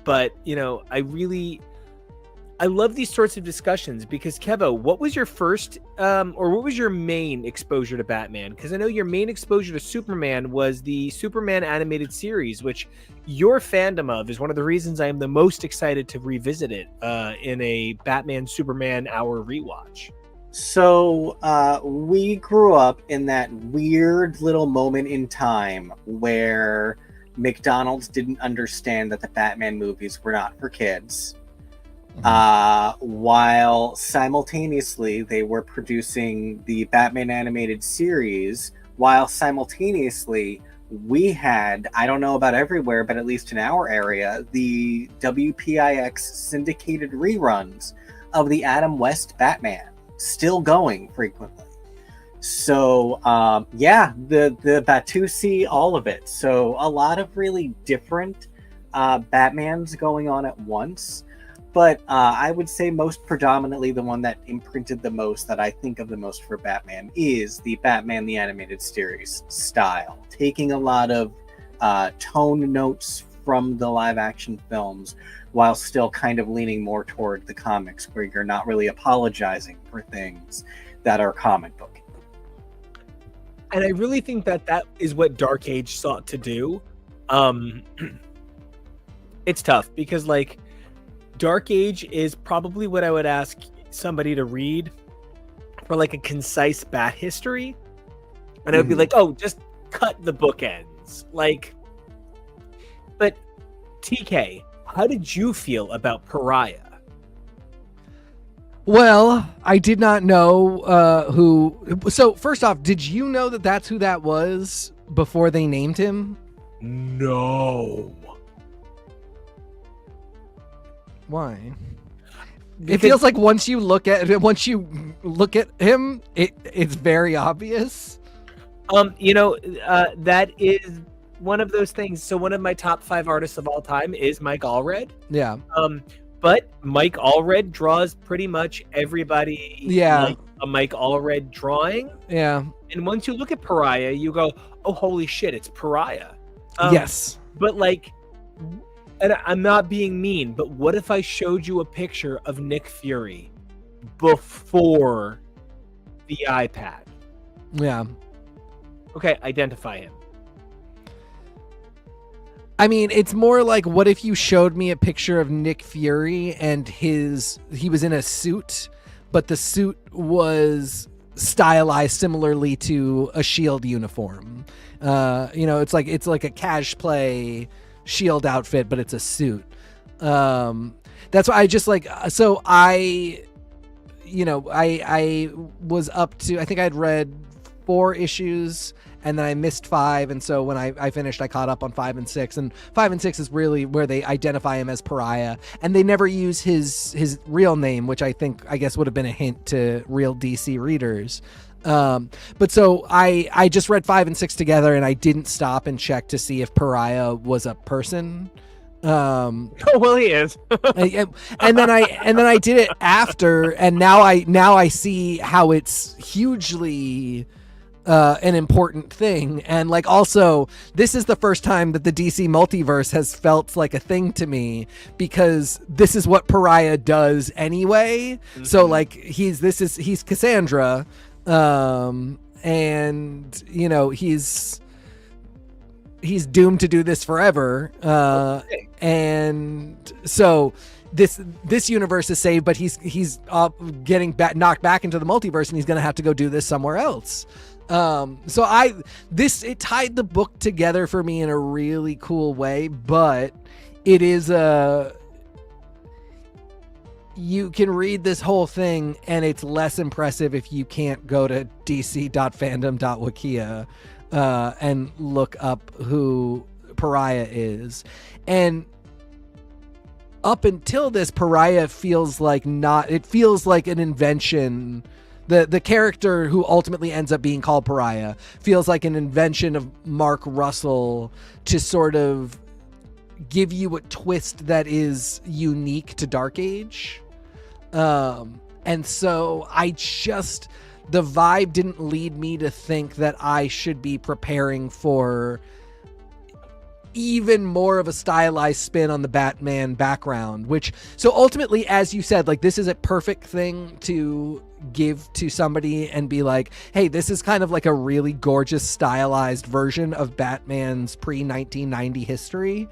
S1: But I love these sorts of discussions because Kevo, what was your first or what was your main exposure to Batman? Because I know your main exposure to Superman was the Superman animated series, which your fandom of is one of the reasons I am the most excited to revisit it in a Batman Superman hour rewatch.
S3: So we grew up in that weird little moment in time where McDonald's didn't understand that the Batman movies were not for kids. While simultaneously they were producing the Batman animated series, while simultaneously we had, I don't know about everywhere, but at least in our area, the WPIX syndicated reruns of the Adam West Batman still going frequently. So the Batusi, all of it. So a lot of really different Batmans going on at once. But I would say most predominantly the one that imprinted the most, that I think of the most for Batman, is the Batman the Animated Series style. Taking a lot of tone notes from the live action films while still kind of leaning more toward the comics, where you're not really apologizing for things that are comic book.
S1: And I really think that is what Dark Age sought to do. It's tough because, like, Dark Age is probably what I would ask somebody to read for, like, a concise bat history. And I would be like, oh, just cut the bookends. Like, but TK, how did you feel about Pariah?
S2: Well, I did not know who. So first off, did you know that that's who that was before they named him?
S1: No.
S2: Why? It feels like once you look at him, it's very obvious.
S1: That is one of those things. So one of my top 5 artists of all time is Mike Allred.
S2: Yeah.
S1: But Mike Allred draws pretty much everybody.
S2: Yeah.
S1: Like a Mike Allred drawing.
S2: Yeah.
S1: And once you look at Pariah, you go, oh, holy shit, it's Pariah.
S2: Yes.
S1: But like, and I'm not being mean, but what if I showed you a picture of Nick Fury before the iPad?
S2: Yeah.
S1: Okay, identify him.
S2: I mean, it's more like, what if you showed me a picture of Nick Fury and he was in a suit, but the suit was stylized similarly to a SHIELD uniform. It's like a cash play SHIELD outfit, but it's a suit. That's why I just like, so I was up to, I think I'd read 4 issues and then I missed 5, and so when I finished, I caught up on 5 and 6, and 5 and 6 is really where they identify him as Pariah, and they never use his real name, which I guess would have been a hint to real DC readers. But so I just read 5 and 6 together, and I didn't stop and check to see if Pariah was a person.
S1: Oh well, he is.
S2: and then I did it after, and now I see how it's hugely an important thing. And like, also, this is the first time that the DC multiverse has felt like a thing to me, because this is what Pariah does anyway. Mm-hmm. So like, he's Cassandra, and he's doomed to do this forever. And so this universe is saved, but he's getting knocked back into the multiverse, and he's going to have to go do this somewhere else. So it tied the book together for me in a really cool way, but it is you can read this whole thing and it's less impressive if you can't go to dc.fandom.wikia and look up who Pariah is. And up until this, Pariah feels like an invention. The character who ultimately ends up being called Pariah feels like an invention of Mark Russell to sort of give you a twist that is unique to Dark Age. And so the vibe didn't lead me to think that I should be preparing for even more of a stylized spin on the Batman background, so ultimately, as you said, like, this is a perfect thing to give to somebody and be like, hey, this is kind of like a really gorgeous stylized version of Batman's pre-1990 history,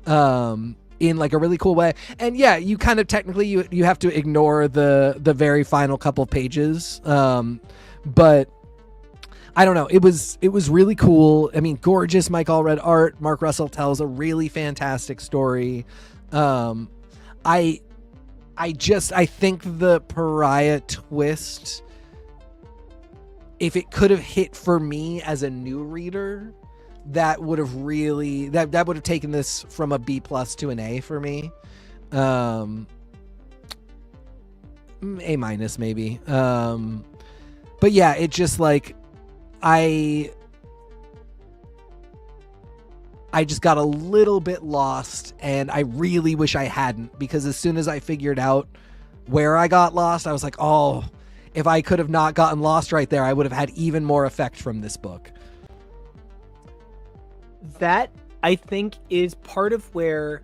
S2: in like a really cool way. And yeah, you kind of technically you have to ignore the very final couple pages, but I don't know. It was really cool. I mean, gorgeous Mike Allred art. Mark Russell tells a really fantastic story. I think the Pariah twist, if it could have hit for me as a new reader, that would have really that would have taken this from a B+ to an A for me. A- maybe. But yeah, it just like I just got a little bit lost, and I really wish I hadn't, because as soon as I figured out where I got lost, I was like, oh, if I could have not gotten lost right there, I would have had even more effect from this book.
S1: That, I think, is part of where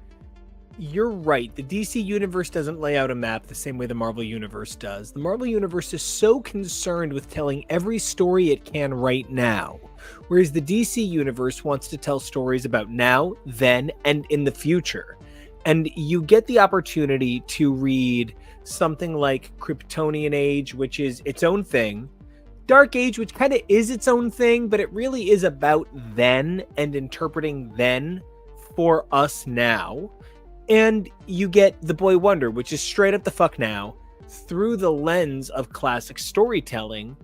S1: you're right. The DC universe doesn't lay out a map the same way the Marvel universe does. The Marvel universe is so concerned with telling every story it can right now, whereas the DC universe wants to tell stories about now, then, and in the future. And you get the opportunity to read something like Kryptonian Age, which is its own thing, Dark Age, which kind of is its own thing, but it really is about then and interpreting then for us now. And you get The Boy Wonder, which is straight up the fuck now, through the lens of classic storytelling.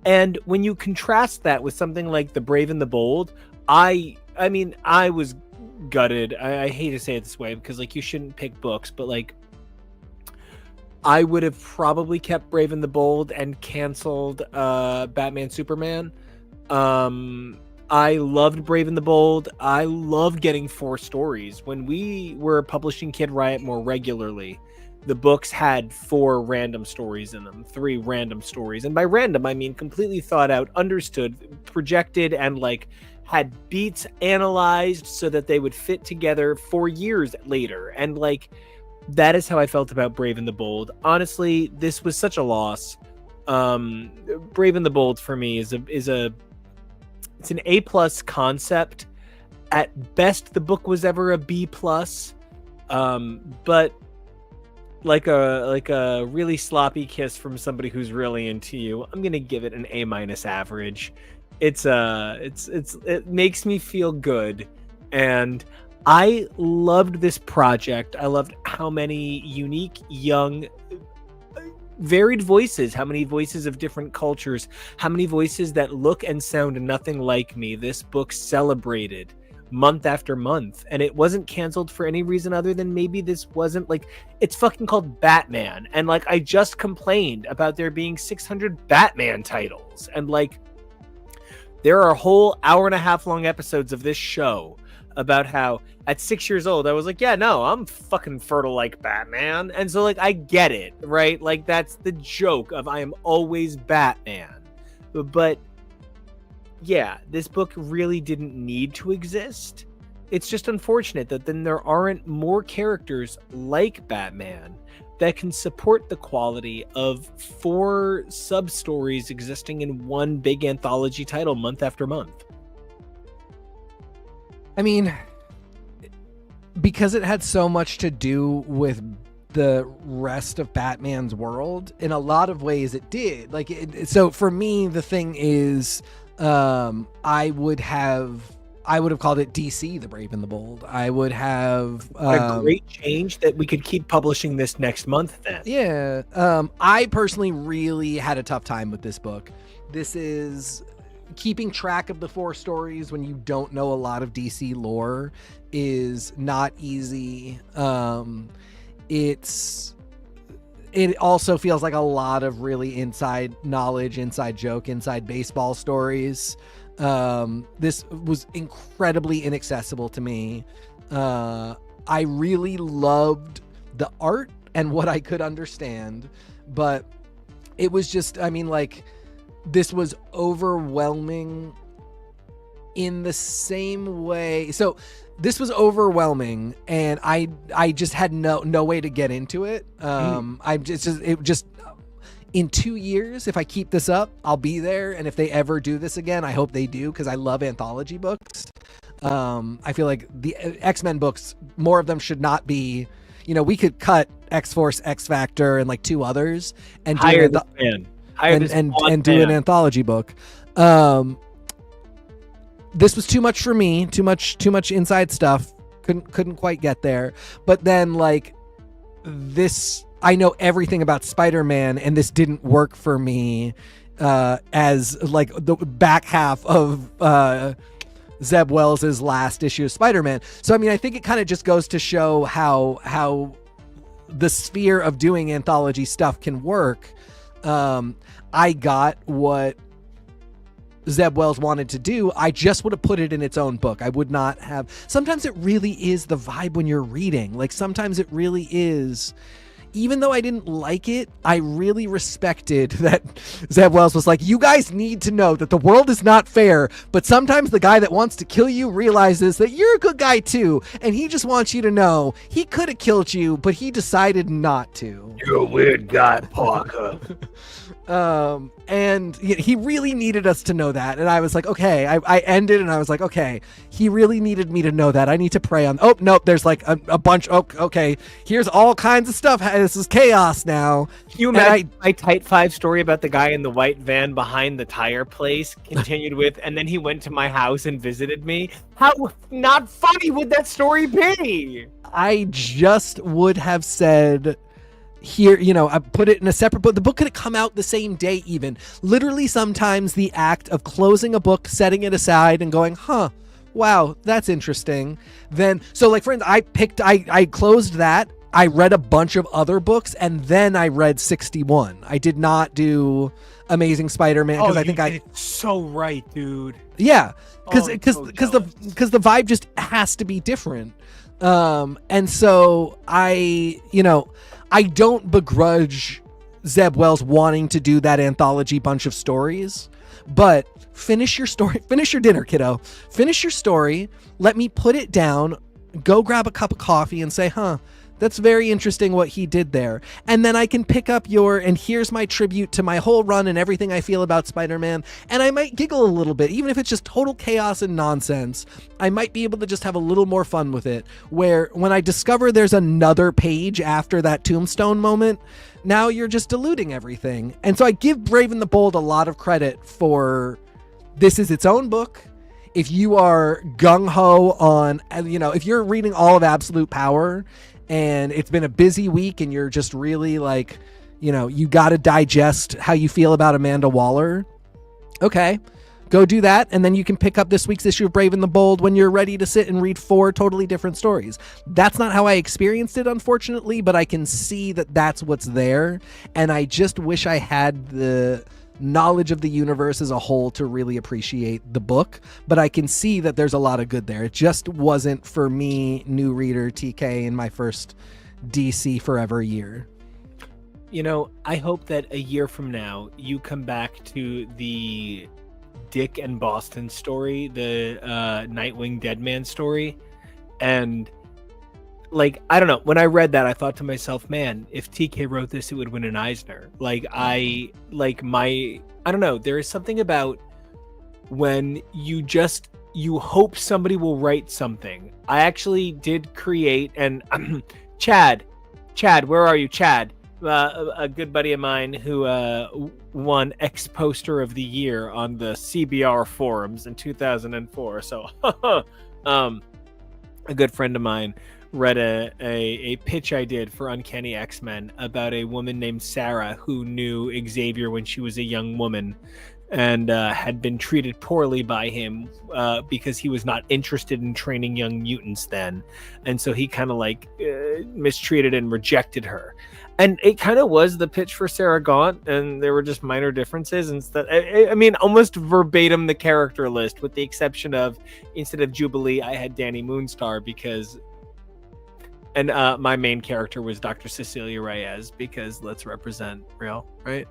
S1: And when you contrast that with something like The Brave and the Bold, I mean, I was gutted. I hate to say it this way, because like, you shouldn't pick books, but like, I would have probably kept Brave and the Bold and canceled Batman Superman. I loved Brave and the Bold. I loved getting 4 stories. When we were publishing Kid Riot more regularly, the books had 4 random stories in them, 3 random stories. And by random, I mean completely thought out, understood, projected, and like had beats analyzed so that they would fit together for years later. And like, that is how I felt about Brave and the Bold. Honestly, this was such a loss. Brave and the Bold for me is it's an A+ concept. At best, the book was ever a B+. But like a really sloppy kiss from somebody who's really into you, I'm gonna give it an A- average. It makes me feel good, and I loved this project. I loved how many unique, young, varied voices, how many voices of different cultures, how many voices that look and sound nothing like me this book celebrated month after month. And it wasn't canceled for any reason other than maybe this wasn't like, it's fucking called Batman. And like, I just complained about there being 600 Batman titles. And like, there are whole hour-and-a-half long episodes of this show about how at 6 years old, I was like, yeah, no, I'm fucking fertile like Batman. And so like, I get it, right? Like, that's the joke of I am always Batman. But yeah, this book really didn't need to exist. It's just unfortunate that then there aren't more characters like Batman that can support the quality of 4 sub-stories existing in one big anthology title month after month.
S2: I mean, because it had so much to do with the rest of Batman's world, in a lot of ways it did. Like, so for me, the thing is, I would have called it DC, The Brave and the Bold. I would have
S1: a great change that we could keep publishing this next month then.
S2: Yeah. I personally really had a tough time with this book. This is keeping track of the 4 stories when you don't know a lot of DC lore is not easy. It also feels like a lot of really inside knowledge, inside joke, inside baseball stories. This was incredibly inaccessible to me. I really loved the art and what I could understand, but it was just, I mean, like, this was overwhelming in the same way. So this was overwhelming, and I just had no way to get into it. It just in 2 years, if I keep this up, I'll be there. And if they ever do this again, I hope they do, because I love anthology books. I feel like the X-Men books, more of them should not be, you know, we could cut X-Force, X-Factor, and like 2 others and
S1: hire
S2: do
S1: and
S2: do an anthology book. This was too much for me, too much inside stuff. Couldn't quite get there. But then, like, this, I know everything about Spider-Man, and this didn't work for me as like the back half of Zeb Wells' last issue of Spider-Man. So I mean, I think it kind of just goes to show how the sphere of doing anthology stuff can work. I got what Zeb Wells wanted to do. I just would have put it in its own book. I would not have. Sometimes it really is the vibe when you're reading. Like sometimes it really is. Even though I didn't like it, I really respected that Zeb Wells was like, you guys need to know that the world is not fair, but sometimes the guy that wants to kill you realizes that you're a good guy too, and he just wants you to know he could have killed you, but he decided not to.
S1: You're a weird guy, Parker.
S2: And he really needed us to know that. And I was like, okay, I ended and I was like, okay, he really needed me to know that. I need to pray on, oh, nope, there's like a bunch. Oh, okay, here's all kinds of stuff. This is chaos now.
S1: Can you imagine my Type 5 story about the guy in the white van behind the tire place continued with, and then he went to my house and visited me? How not funny would that story be?
S2: I just would have said, here, I put it in a separate book. The book could have come out the same day even. Literally sometimes the act of closing a book, setting it aside and going, wow, that's interesting. Then, so like for instance, I closed that. I read a bunch of other books and then I read 61. I did not do Amazing Spider-Man because I think
S1: it's so right, dude.
S2: Yeah, because the vibe just has to be different. And so I don't begrudge Zeb Wells wanting to do that anthology bunch of stories, but finish your story, finish your dinner, kiddo. Finish your story. Let me put it down, go grab a cup of coffee and say, that's very interesting what he did there. And then I can pick up and here's my tribute to my whole run and everything I feel about Spider-Man. And I might giggle a little bit, even if it's just total chaos and nonsense. I might be able to just have a little more fun with it. Where when I discover there's another page after that Tombstone moment, now you're just diluting everything. And so I give Brave and the Bold a lot of credit for this is its own book. If you are gung-ho on, if you're reading all of Absolute Power and it's been a busy week and you're just really like, you got to digest how you feel about Amanda Waller. Okay, go do that. And then you can pick up this week's issue of Brave and the Bold when you're ready to sit and read 4 totally different stories. That's not how I experienced it, unfortunately, but I can see that that's what's there. And I just wish I had the knowledge of the universe as a whole to really appreciate the book, but I can see that there's a lot of good there. It just wasn't for me, new reader TK, in my first DC Forever year.
S1: I hope that a year from now you come back to the Dick and Boston story, the Nightwing Deadman story, and I don't know, when I read that I thought to myself, man, if TK wrote this it would win an Eisner. I don't know, there is something about when you hope somebody will write something. I actually did create, and Chad, where are you, Chad? A good buddy of mine who won X Poster of the Year on the CBR forums in 2004. So a good friend of mine read a pitch I did for Uncanny X-Men about a woman named Sarah who knew Xavier when she was a young woman and had been treated poorly by him because he was not interested in training young mutants then. And so he kind of mistreated and rejected her. And it kind of was the pitch for Sarah Gaunt, and there were just minor differences. Instead, I mean, almost verbatim the character list, with the exception of, instead of Jubilee, I had Danny Moonstar and my main character was Dr. Cecilia Reyes, because let's represent real, right?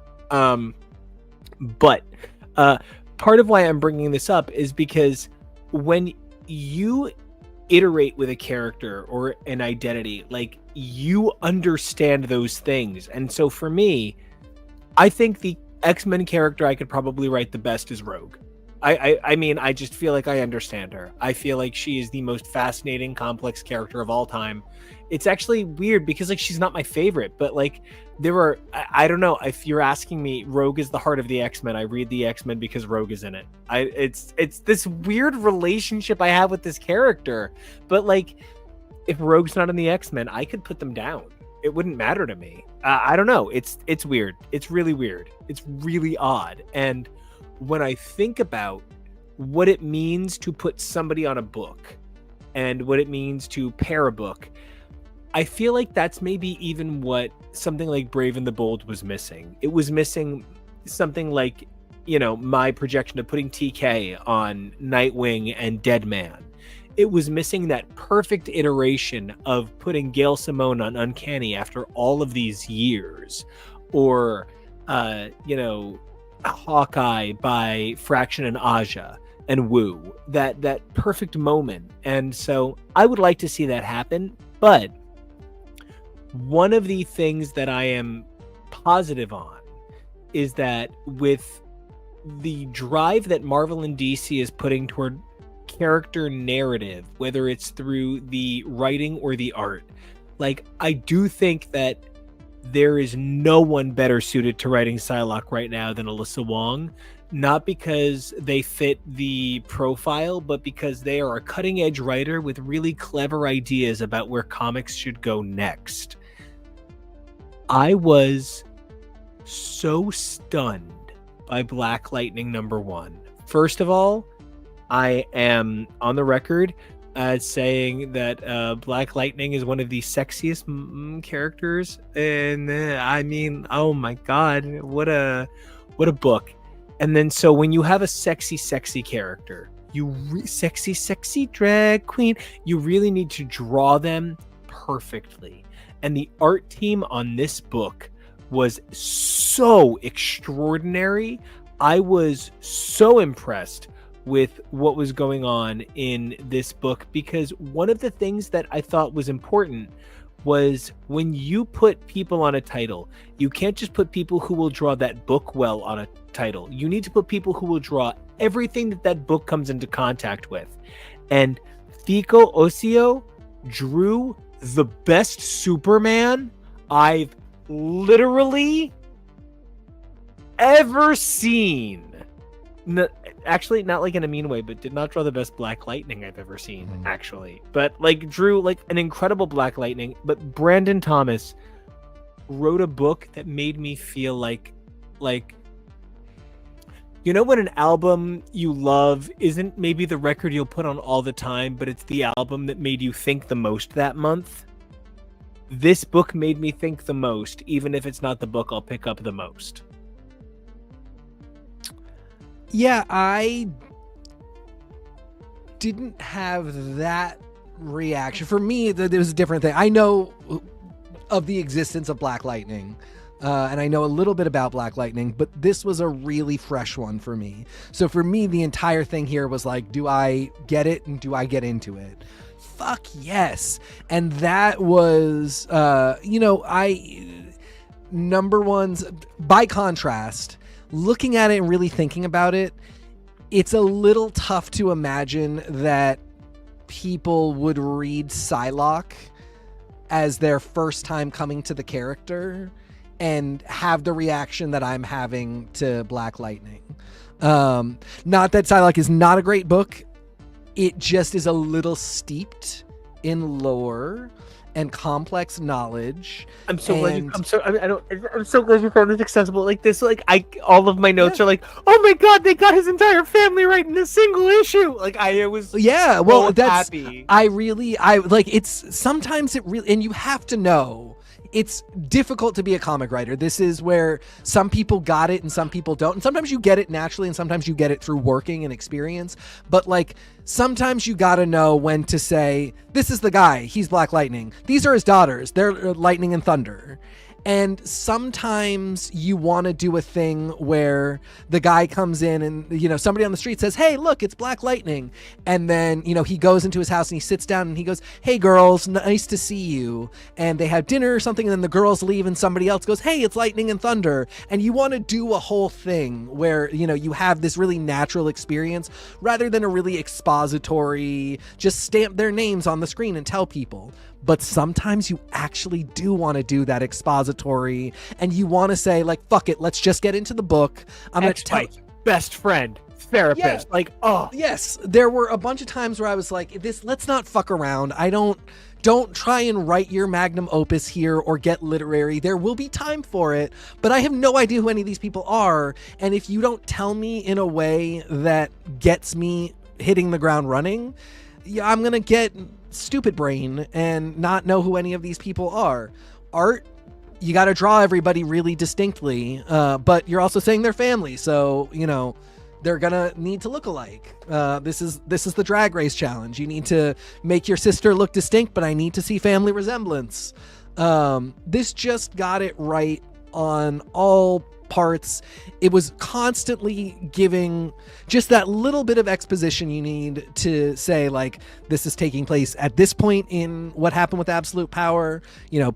S1: But part of why I'm bringing this up is because when you iterate with a character or an identity, you understand those things. And so for me, I think the X-Men character I could probably write the best is Rogue. I mean, I just feel like I understand her. I feel like she is the most fascinating, complex character of all time. It's actually weird because she's not my favorite, but I don't know, if you're asking me, Rogue is the heart of the X-Men. I read the X-Men because Rogue is in it. It's this weird relationship I have with this character, but if Rogue's not in the X-Men, I could put them down. It wouldn't matter to me. I don't know. It's weird. It's really weird. It's really odd. And when I think about what it means to put somebody on a book and what it means to pair a book. I feel like that's maybe even what something like Brave and the Bold was missing. It was missing something like, my projection of putting TK on Nightwing and Deadman. It was missing that perfect iteration of putting Gail Simone on Uncanny after all of these years. Or, Hawkeye by Fraction and Aja and Wu. That perfect moment. And so I would like to see that happen. But one of the things that I am positive on is that with the drive that Marvel and DC is putting toward character narrative, whether it's through the writing or the art, like, I do think that there is no one better suited to writing Psylocke right now than Alyssa Wong. Not because they fit the profile, but because they are a cutting edge writer with really clever ideas about where comics should go next. I was so stunned by Black Lightning #1. First of all, I am on the record as saying that Black Lightning is one of the sexiest characters, and I mean, oh my god, what a book. And then so when you have a sexy character, sexy drag queen, you really need to draw them perfectly. And the art team on this book was so extraordinary. I was so impressed with what was going on in this book, because one of the things that I thought was important was when you put people on a title, you can't just put people who will draw that book well on a title. You need to put people who will draw everything that book comes into contact with. And Fico Ossio drew the best Superman I've literally ever seen. Actually, not like in a mean way, but did not draw the best Black Lightning I've ever seen, actually. But like drew like an incredible Black Lightning. But Brandon Thomas wrote a book that made me feel like when an album you love isn't maybe the record you'll put on all the time, but it's the album that made you think the most that month. This book made me think the most, even if it's not the book I'll pick up the most.
S2: Yeah, I didn't have that reaction. For me, there was a different thing. I know of the existence of Black Lightning, and I know a little bit about Black Lightning, but this was a really fresh one for me. So for me, the entire thing here was like, do I get it and do I get into it? Fuck yes. And that was, number ones, by contrast, looking at it and really thinking about it, it's a little tough to imagine that people would read Psylocke as their first time coming to the character and have the reaction that I'm having to Black Lightning. Not that Psylocke is not a great book. It just is a little steeped in lore and complex knowledge.
S1: I'm so glad I'm so glad you found this accessible. Like this, all of my notes are like, oh my god, they got his entire family right in a single issue. Like I was
S2: that's
S1: happy.
S2: It's sometimes it really, and you have to know, it's difficult to be a comic writer. This is where some people got it and some people don't. And sometimes you get it naturally and sometimes you get it through working and experience. But sometimes you got to know when to say, this is the guy, he's Black Lightning. These are his daughters, they're Lightning and Thunder. And sometimes you want to do a thing where the guy comes in and, somebody on the street says, hey, look, it's Black Lightning. And then, he goes into his house and he sits down and he goes, hey, girls, nice to see you. And they have dinner or something. And then the girls leave and somebody else goes, hey, it's Lightning and Thunder. And you want to do a whole thing where, you have this really natural experience rather than a really expository, just stamp their names on the screen and tell people. But sometimes you actually do want to do that expository and you want to say, fuck it, let's just get into the book. I'm going to tell
S1: best friend, therapist.
S2: Yeah.
S1: Like, oh,
S2: Yes, there were a bunch of times where I was like, "This, let's not fuck around. Don't try and write your magnum opus here or get literary. There will be time for it, but I have no idea who any of these people are. And if you don't tell me in a way that gets me hitting the ground running, yeah, I'm gonna get stupid brain and not know who any of these people are. Art, you got to draw everybody really distinctly, but you're also saying they're family, so they're gonna need to look alike. This is the drag race challenge. You need to make your sister look distinct, but I need to see family resemblance. This just got it right on all parts. It was constantly giving just that little bit of exposition you need to say, like, this is taking place at this point in what happened with absolute power.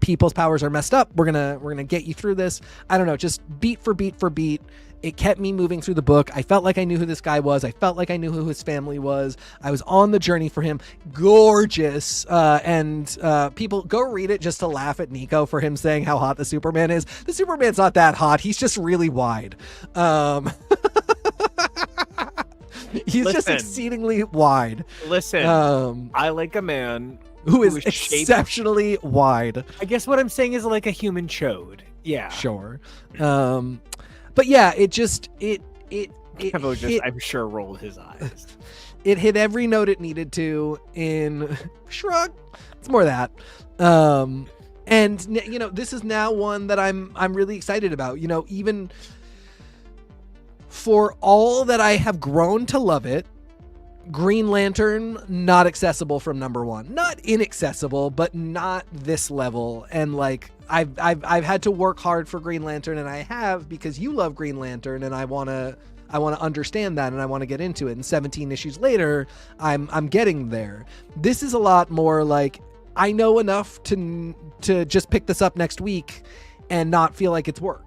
S2: People's powers are messed up. We're gonna get you through this. I don't know, just beat for beat for beat. It kept me moving through the book. I felt like I knew who this guy was. I felt like I knew who his family was. I was on the journey for him. Gorgeous. And people go read it just to laugh at Nico for him saying how hot the Superman is. The Superman's not that hot. He's just really wide. He's just exceedingly wide.
S1: Listen, I like a man
S2: who is exceptionally wide.
S1: I guess what I'm saying is like a human chode. Yeah.
S2: Sure. But yeah,
S1: KEVO just, I'm sure, rolled his eyes.
S2: It hit every note it needed to in shrug. It's more that. And this is now one that I'm really excited about. Even for all that I have grown to love it, Green Lantern not accessible from number one. Not inaccessible, but not this level. And like I've had to work hard for Green Lantern, and I have because you love Green Lantern, and I wanna understand that, and I want to get into it. And 17 issues later, I'm getting there. This is a lot more like I know enough to just pick this up next week and not feel like it's work.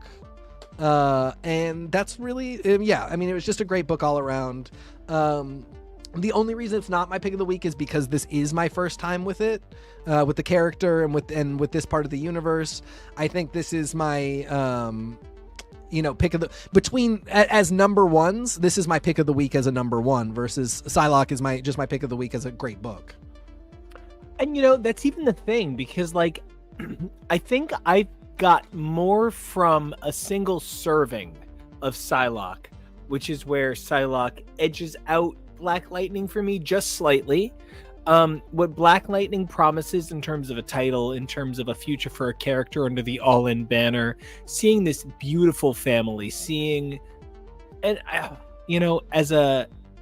S2: And that's really it was just a great book all around. The only reason it's not my pick of the week is because this is my first time with it, with the character and with this part of the universe. I think this is my pick of the as number ones. This is my pick of the week as a number one versus Psylocke is my pick of the week as a great book.
S1: And that's even the thing, because like I think I got more from a single serving of Psylocke, which is where Psylocke edges out Black Lightning for me just slightly. What Black Lightning promises in terms of a title, in terms of a future for a character under the All-In banner, seeing this beautiful family, and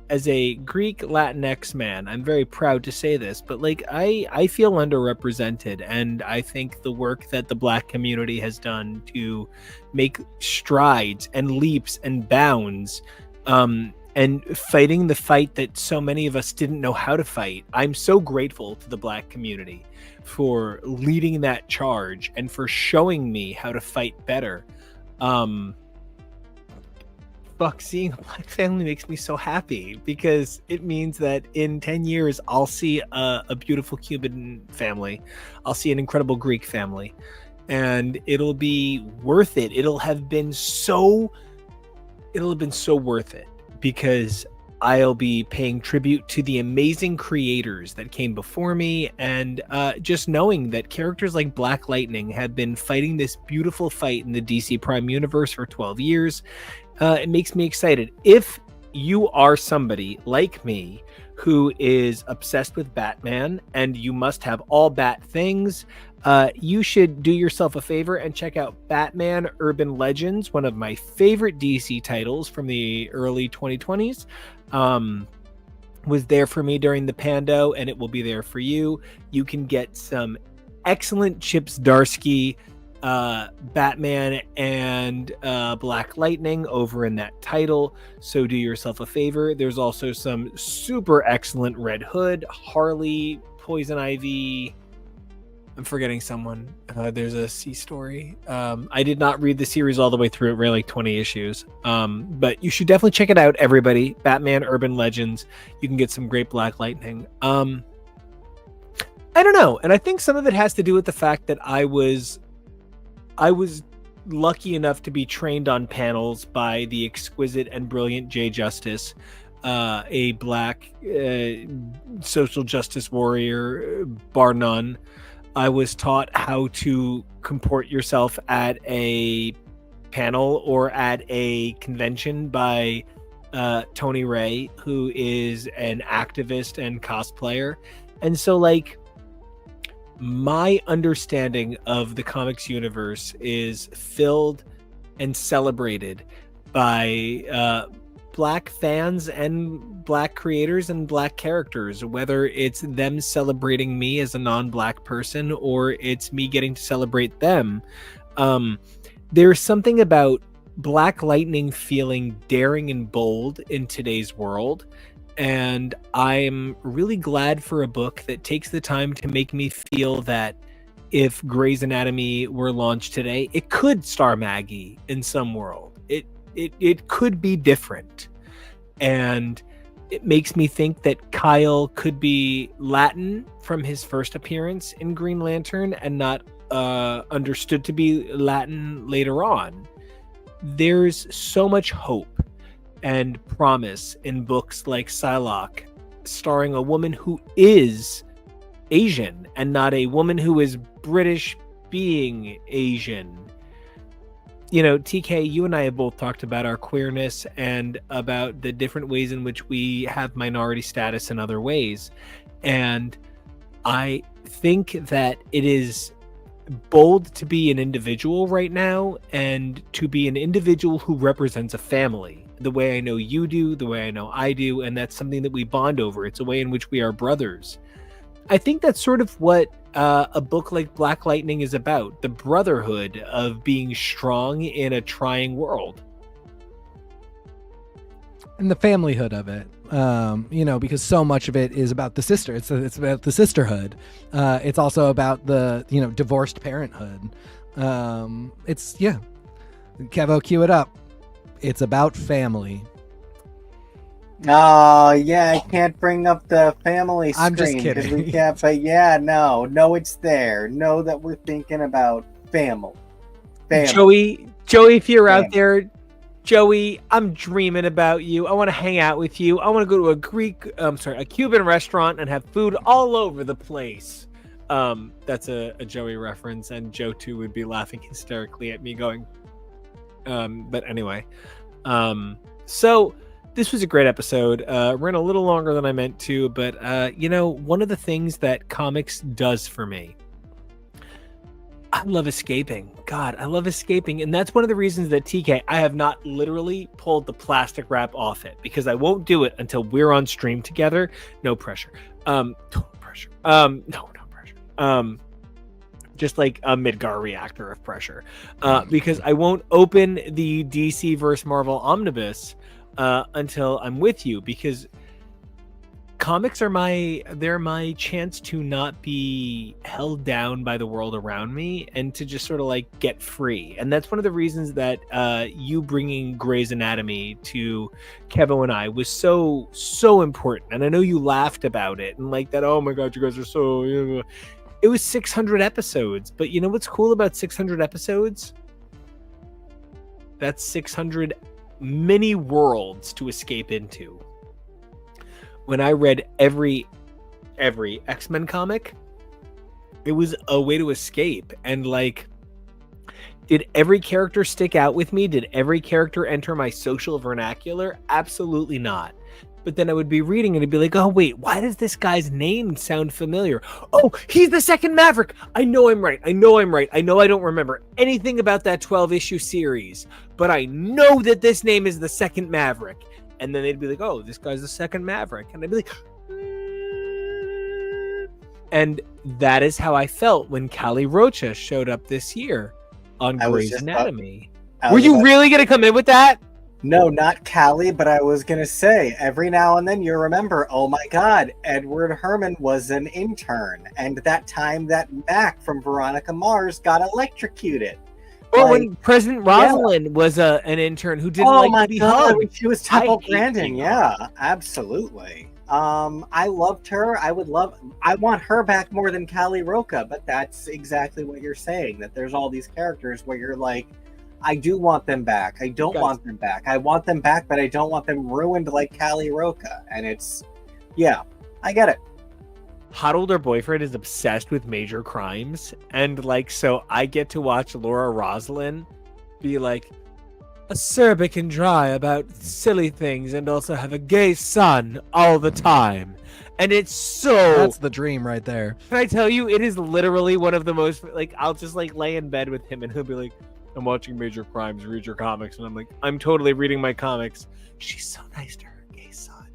S1: as a Greek Latinx man, I'm very proud to say this, but like I feel underrepresented, and I think the work that the Black community has done to make strides and leaps and bounds, and fighting the fight that so many of us didn't know how to fight. I'm so grateful to the Black community for leading that charge and for showing me how to fight better. Seeing a Black family makes me so happy, because it means that in 10 years I'll see a beautiful Cuban family. I'll see an incredible Greek family, and it'll be worth it. It'll have been so worth it, because I'll be paying tribute to the amazing creators that came before me, and just knowing that characters like Black Lightning have been fighting this beautiful fight in the DC Prime universe for 12 years. It makes me excited. If you are somebody like me who is obsessed with Batman and you must have all Bat things, you should do yourself a favor and check out Batman Urban Legends, one of my favorite DC titles from the early 2020s. Was there for me during the Pando, and it will be there for you. You can get some excellent Chip Zdarsky Batman and Black Lightning over in that title, so do yourself a favor. There's also some super excellent Red Hood, Harley, Poison Ivy. I'm forgetting someone. There's a C story. I did not read the series all the way through. It ran like 20 issues. But you should definitely check it out, everybody. Batman Urban Legends. You can get some great Black Lightning. I don't know. And I think some of it has to do with the fact that I was lucky enough to be trained on panels by the exquisite and brilliant Jay Justice, a Black social justice warrior, bar none. I was taught how to comport yourself at a panel or at a convention by Tony Ray, who is an activist and cosplayer. And so, like, my understanding of the comics universe is filled and celebrated by Black fans and Black creators and Black characters, whether it's them celebrating me as a non-Black person or it's me getting to celebrate them. There's something about Black Lightning feeling daring and bold in today's world, and I'm really glad for a book that takes the time to make me feel that if Grey's Anatomy were launched today, it could star Maggie in some world. It could be different. And it makes me think that Kyle could be Latin from his first appearance in Green Lantern and not understood to be Latin later on. There's so much hope and promise in books like Psylocke, starring a woman who is Asian and not a woman who is British being Asian. You know, TK, you and I have both talked about our queerness and about the different ways in which we have minority status in other ways. And I think that it is bold to be an individual right now, and to be an individual who represents a family the way I know you do, the way I know I do, and that's something that we bond over. It's a way in which we are brothers. I think that's sort of what a book like Black Lightning is about, the brotherhood of being strong in a trying world.
S2: And the familyhood of it, because so much of it is about the sister. It's about the sisterhood. It's also about the, divorced parenthood. KEVO, cue it up. It's about family.
S3: Oh, yeah, I can't bring up the family screen.
S2: I'm just kidding.
S3: We can't, but yeah, no, it's there. Know that we're thinking about family.
S1: Joey, if you're out there, Joey, I'm dreaming about you. I want to hang out with you. I want to go to a Cuban restaurant and have food all over the place. That's a Joey reference, and Joe too would be laughing hysterically at me going. But anyway, so this was a great episode. Ran a little longer than I meant to, but one of the things that comics does for me, I love escaping. God, I love escaping. And that's one of the reasons that TK, I have not literally pulled the plastic wrap off it, because I won't do it until we're on stream together. No pressure. Total pressure. No pressure. Just like a Midgar reactor of pressure. Because I won't open the DC versus Marvel omnibus until I'm with you, because comics are my chance to not be held down by the world around me and to just sort of like get free. And that's one of the reasons that you bringing Grey's Anatomy to KEVO and I was so important. And I know you laughed about it and like that, oh my god, you guys are so, it was 600 episodes. But you know what's cool about 600 episodes? That's 600 mini worlds to escape into. When I read every X-Men comic, it was a way to escape. And like, did every character stick out with me? Did every character enter my social vernacular? Absolutely not. But then I would be reading and it'd be like, oh wait, why does this guy's name sound familiar? Oh, he's the second Maverick. I know I'm right. I know I don't remember anything about that 12-issue series, but I know that this name is the second Maverick. And then they'd be like, oh, this guy's the second Maverick. And I'd be like, and that is how I felt when Kali Rocha showed up this year on Grey's Anatomy. Were you really going to come in with that?
S3: No, not Callie, but I was going to say, every now and then you remember, oh my god, Edward Herman was an intern. And that time that Mac from Veronica Mars got electrocuted.
S1: Or when President Rosalind was an intern who didn't like to be hugged.
S3: She was Temple Grandin. Yeah, absolutely. I loved her. I want her back more than Kali Rocha, but that's exactly what you're saying, that there's all these characters where you're like, I do want them back. I don't want them back. I want them back, but I don't want them ruined like Kali Roka. And it's, yeah, I get it.
S1: Hot older boyfriend is obsessed with major crimes, and like, so I get to watch Laura Roslin be like acerbic and dry about silly things and also have a gay son all the time. And it's so,
S2: that's the dream right there.
S1: Can I tell you, it is literally one of the most, like, I'll just like lay in bed with him and he'll be like, I'm watching major crimes, read your comics. And I'm like, I'm totally reading my comics. She's so nice to her gay son.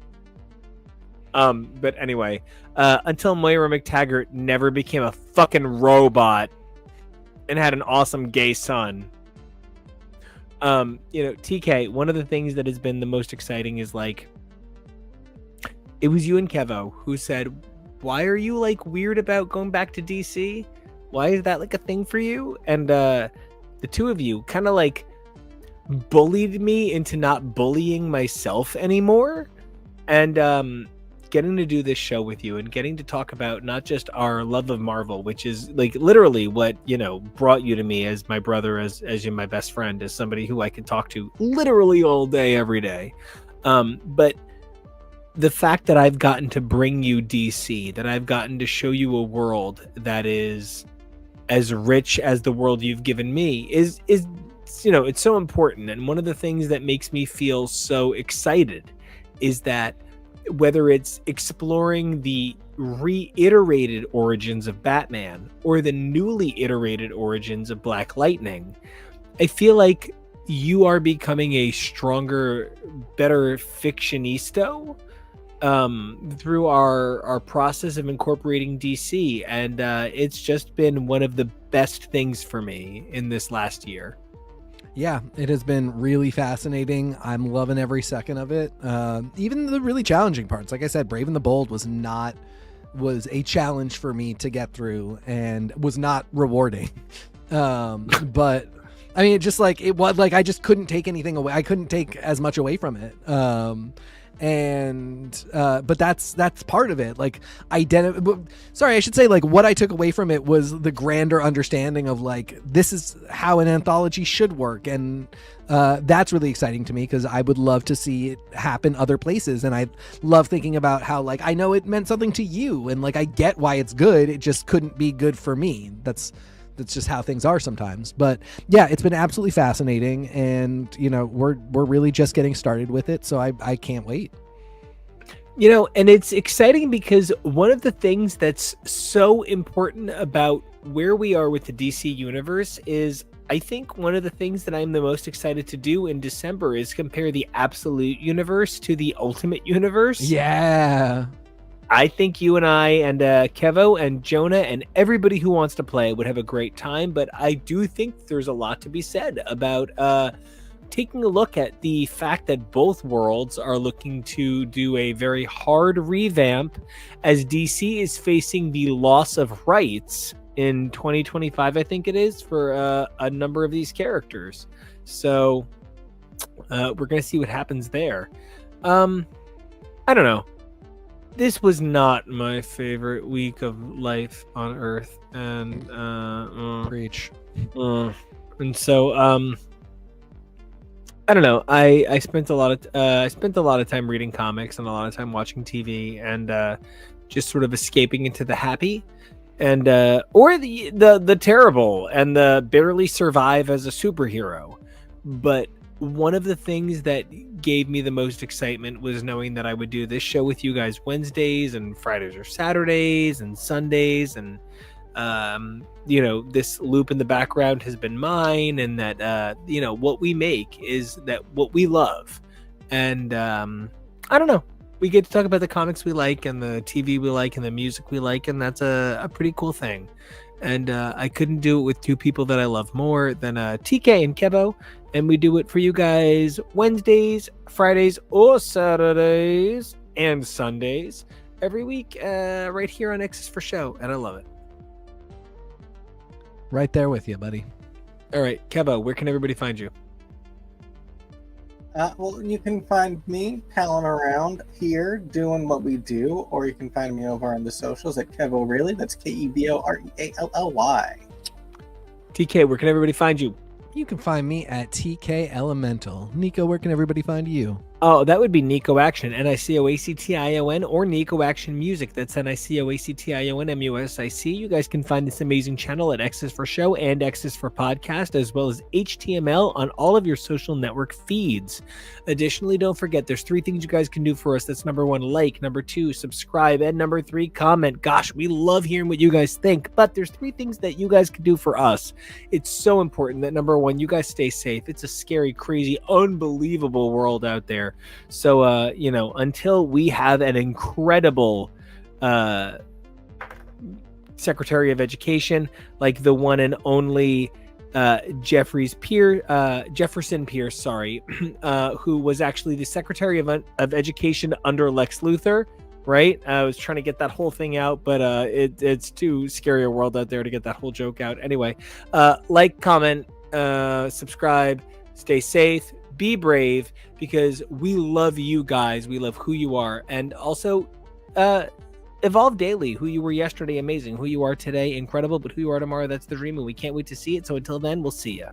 S1: But anyway, until Moira McTaggart never became a fucking robot and had an awesome gay son. TK, one of the things that has been the most exciting is like, it was you and KEVO who said, why are you like weird about going back to DC? Why is that like a thing for you? And the two of you kind of like bullied me into not bullying myself anymore. And getting to do this show with you and getting to talk about not just our love of Marvel, which is like literally what, brought you to me as my brother, as you, my best friend, as somebody who I can talk to literally all day, every day. But the fact that I've gotten to bring you DC, that I've gotten to show you a world that is as rich as the world you've given me is it's so important. And one of the things that makes me feel so excited is that whether it's exploring the reiterated origins of Batman or the newly iterated origins of Black Lightning, I feel like you are becoming a stronger, better fictionisto through our process of incorporating DC, and it's just been one of the best things for me in this last year.
S2: Yeah, it has been really fascinating. I'm loving every second of it. Even the really challenging parts. Like I said, Brave and the Bold was a challenge for me to get through and was not rewarding. But I mean, it was like I just couldn't take anything away. I couldn't take as much away from it. But that's part of it. Like I should say, like, what I took away from it was the grander understanding of like, this is how an anthology should work. And that's really exciting to me because I would love to see it happen other places. And I love thinking about how, like, I know it meant something to you and like, I get why it's good. It just couldn't be good for me. That's just how things are sometimes. But yeah, it's been absolutely fascinating, and we're really just getting started with it, so I can't wait.
S1: And it's exciting because one of the things that's so important about where we are with the DC universe is, I think one of the things that I'm the most excited to do in December is compare the absolute universe to the ultimate universe.
S2: Yeah.
S1: I think you and I and KEVO and Jonah and everybody who wants to play would have a great time, but I do think there's a lot to be said about taking a look at the fact that both worlds are looking to do a very hard revamp as DC is facing the loss of rights in 2025, I think it is, for a number of these characters. So we're going to see what happens there. I don't know. This was not my favorite week of life on Earth, and
S2: preach.
S1: And so I don't know. I spent a lot of time reading comics and a lot of time watching TV and just sort of escaping into the happy and or the terrible and the barely survive as a superhero. But one of the things that gave me the most excitement was knowing that I would do this show with you guys Wednesdays and Fridays or Saturdays and Sundays, and this loop in the background has been mine, and that what we make is that what we love. And I don't know, we get to talk about the comics we like and the TV we like and the music we like, and that's a pretty cool thing. And I couldn't do it with two people that I love more than TK and KEVO. And we do it for you guys Wednesdays, Fridays, or Saturdays, and Sundays every week right here on X's for Show. And I love it.
S2: Right there with you, buddy.
S1: All right, KEVO, where can everybody find you?
S3: Well, you can find me palling around here doing what we do, or you can find me over on the socials at KEVO Really. That's KEVO REALLY.
S1: TK, where can everybody find you?
S2: You can find me at TK Elemental. Nico, where can everybody find you?
S1: Oh, that would be Nico Action, NicoAction, or Nico Action Music. That's NICOACTIONMUSIC. You guys can find this amazing channel at X's for Show and X's for Podcast, as well as HTML on all of your social network feeds. Additionally, don't forget, there's 3 things you guys can do for us. That's number 1, like, number 2, subscribe, and number 3, comment. Gosh, we love hearing what you guys think, but there's 3 things that you guys can do for us. It's so important that number 1, you guys stay safe. It's a scary, crazy, unbelievable world out there. So, until we have an incredible Secretary of Education, like the one and only Jefferson Pierce, who was actually the Secretary of Education under Lex Luthor, right? I was trying to get that whole thing out, but it's too scary a world out there to get that whole joke out. Anyway, like, comment, subscribe, stay safe, be brave, because we love you guys. We love who you are. And also, evolve daily. Who you were yesterday, amazing. Who you are today, incredible. But who you are tomorrow, that's the dream. And we can't wait to see it. So until then, we'll see ya.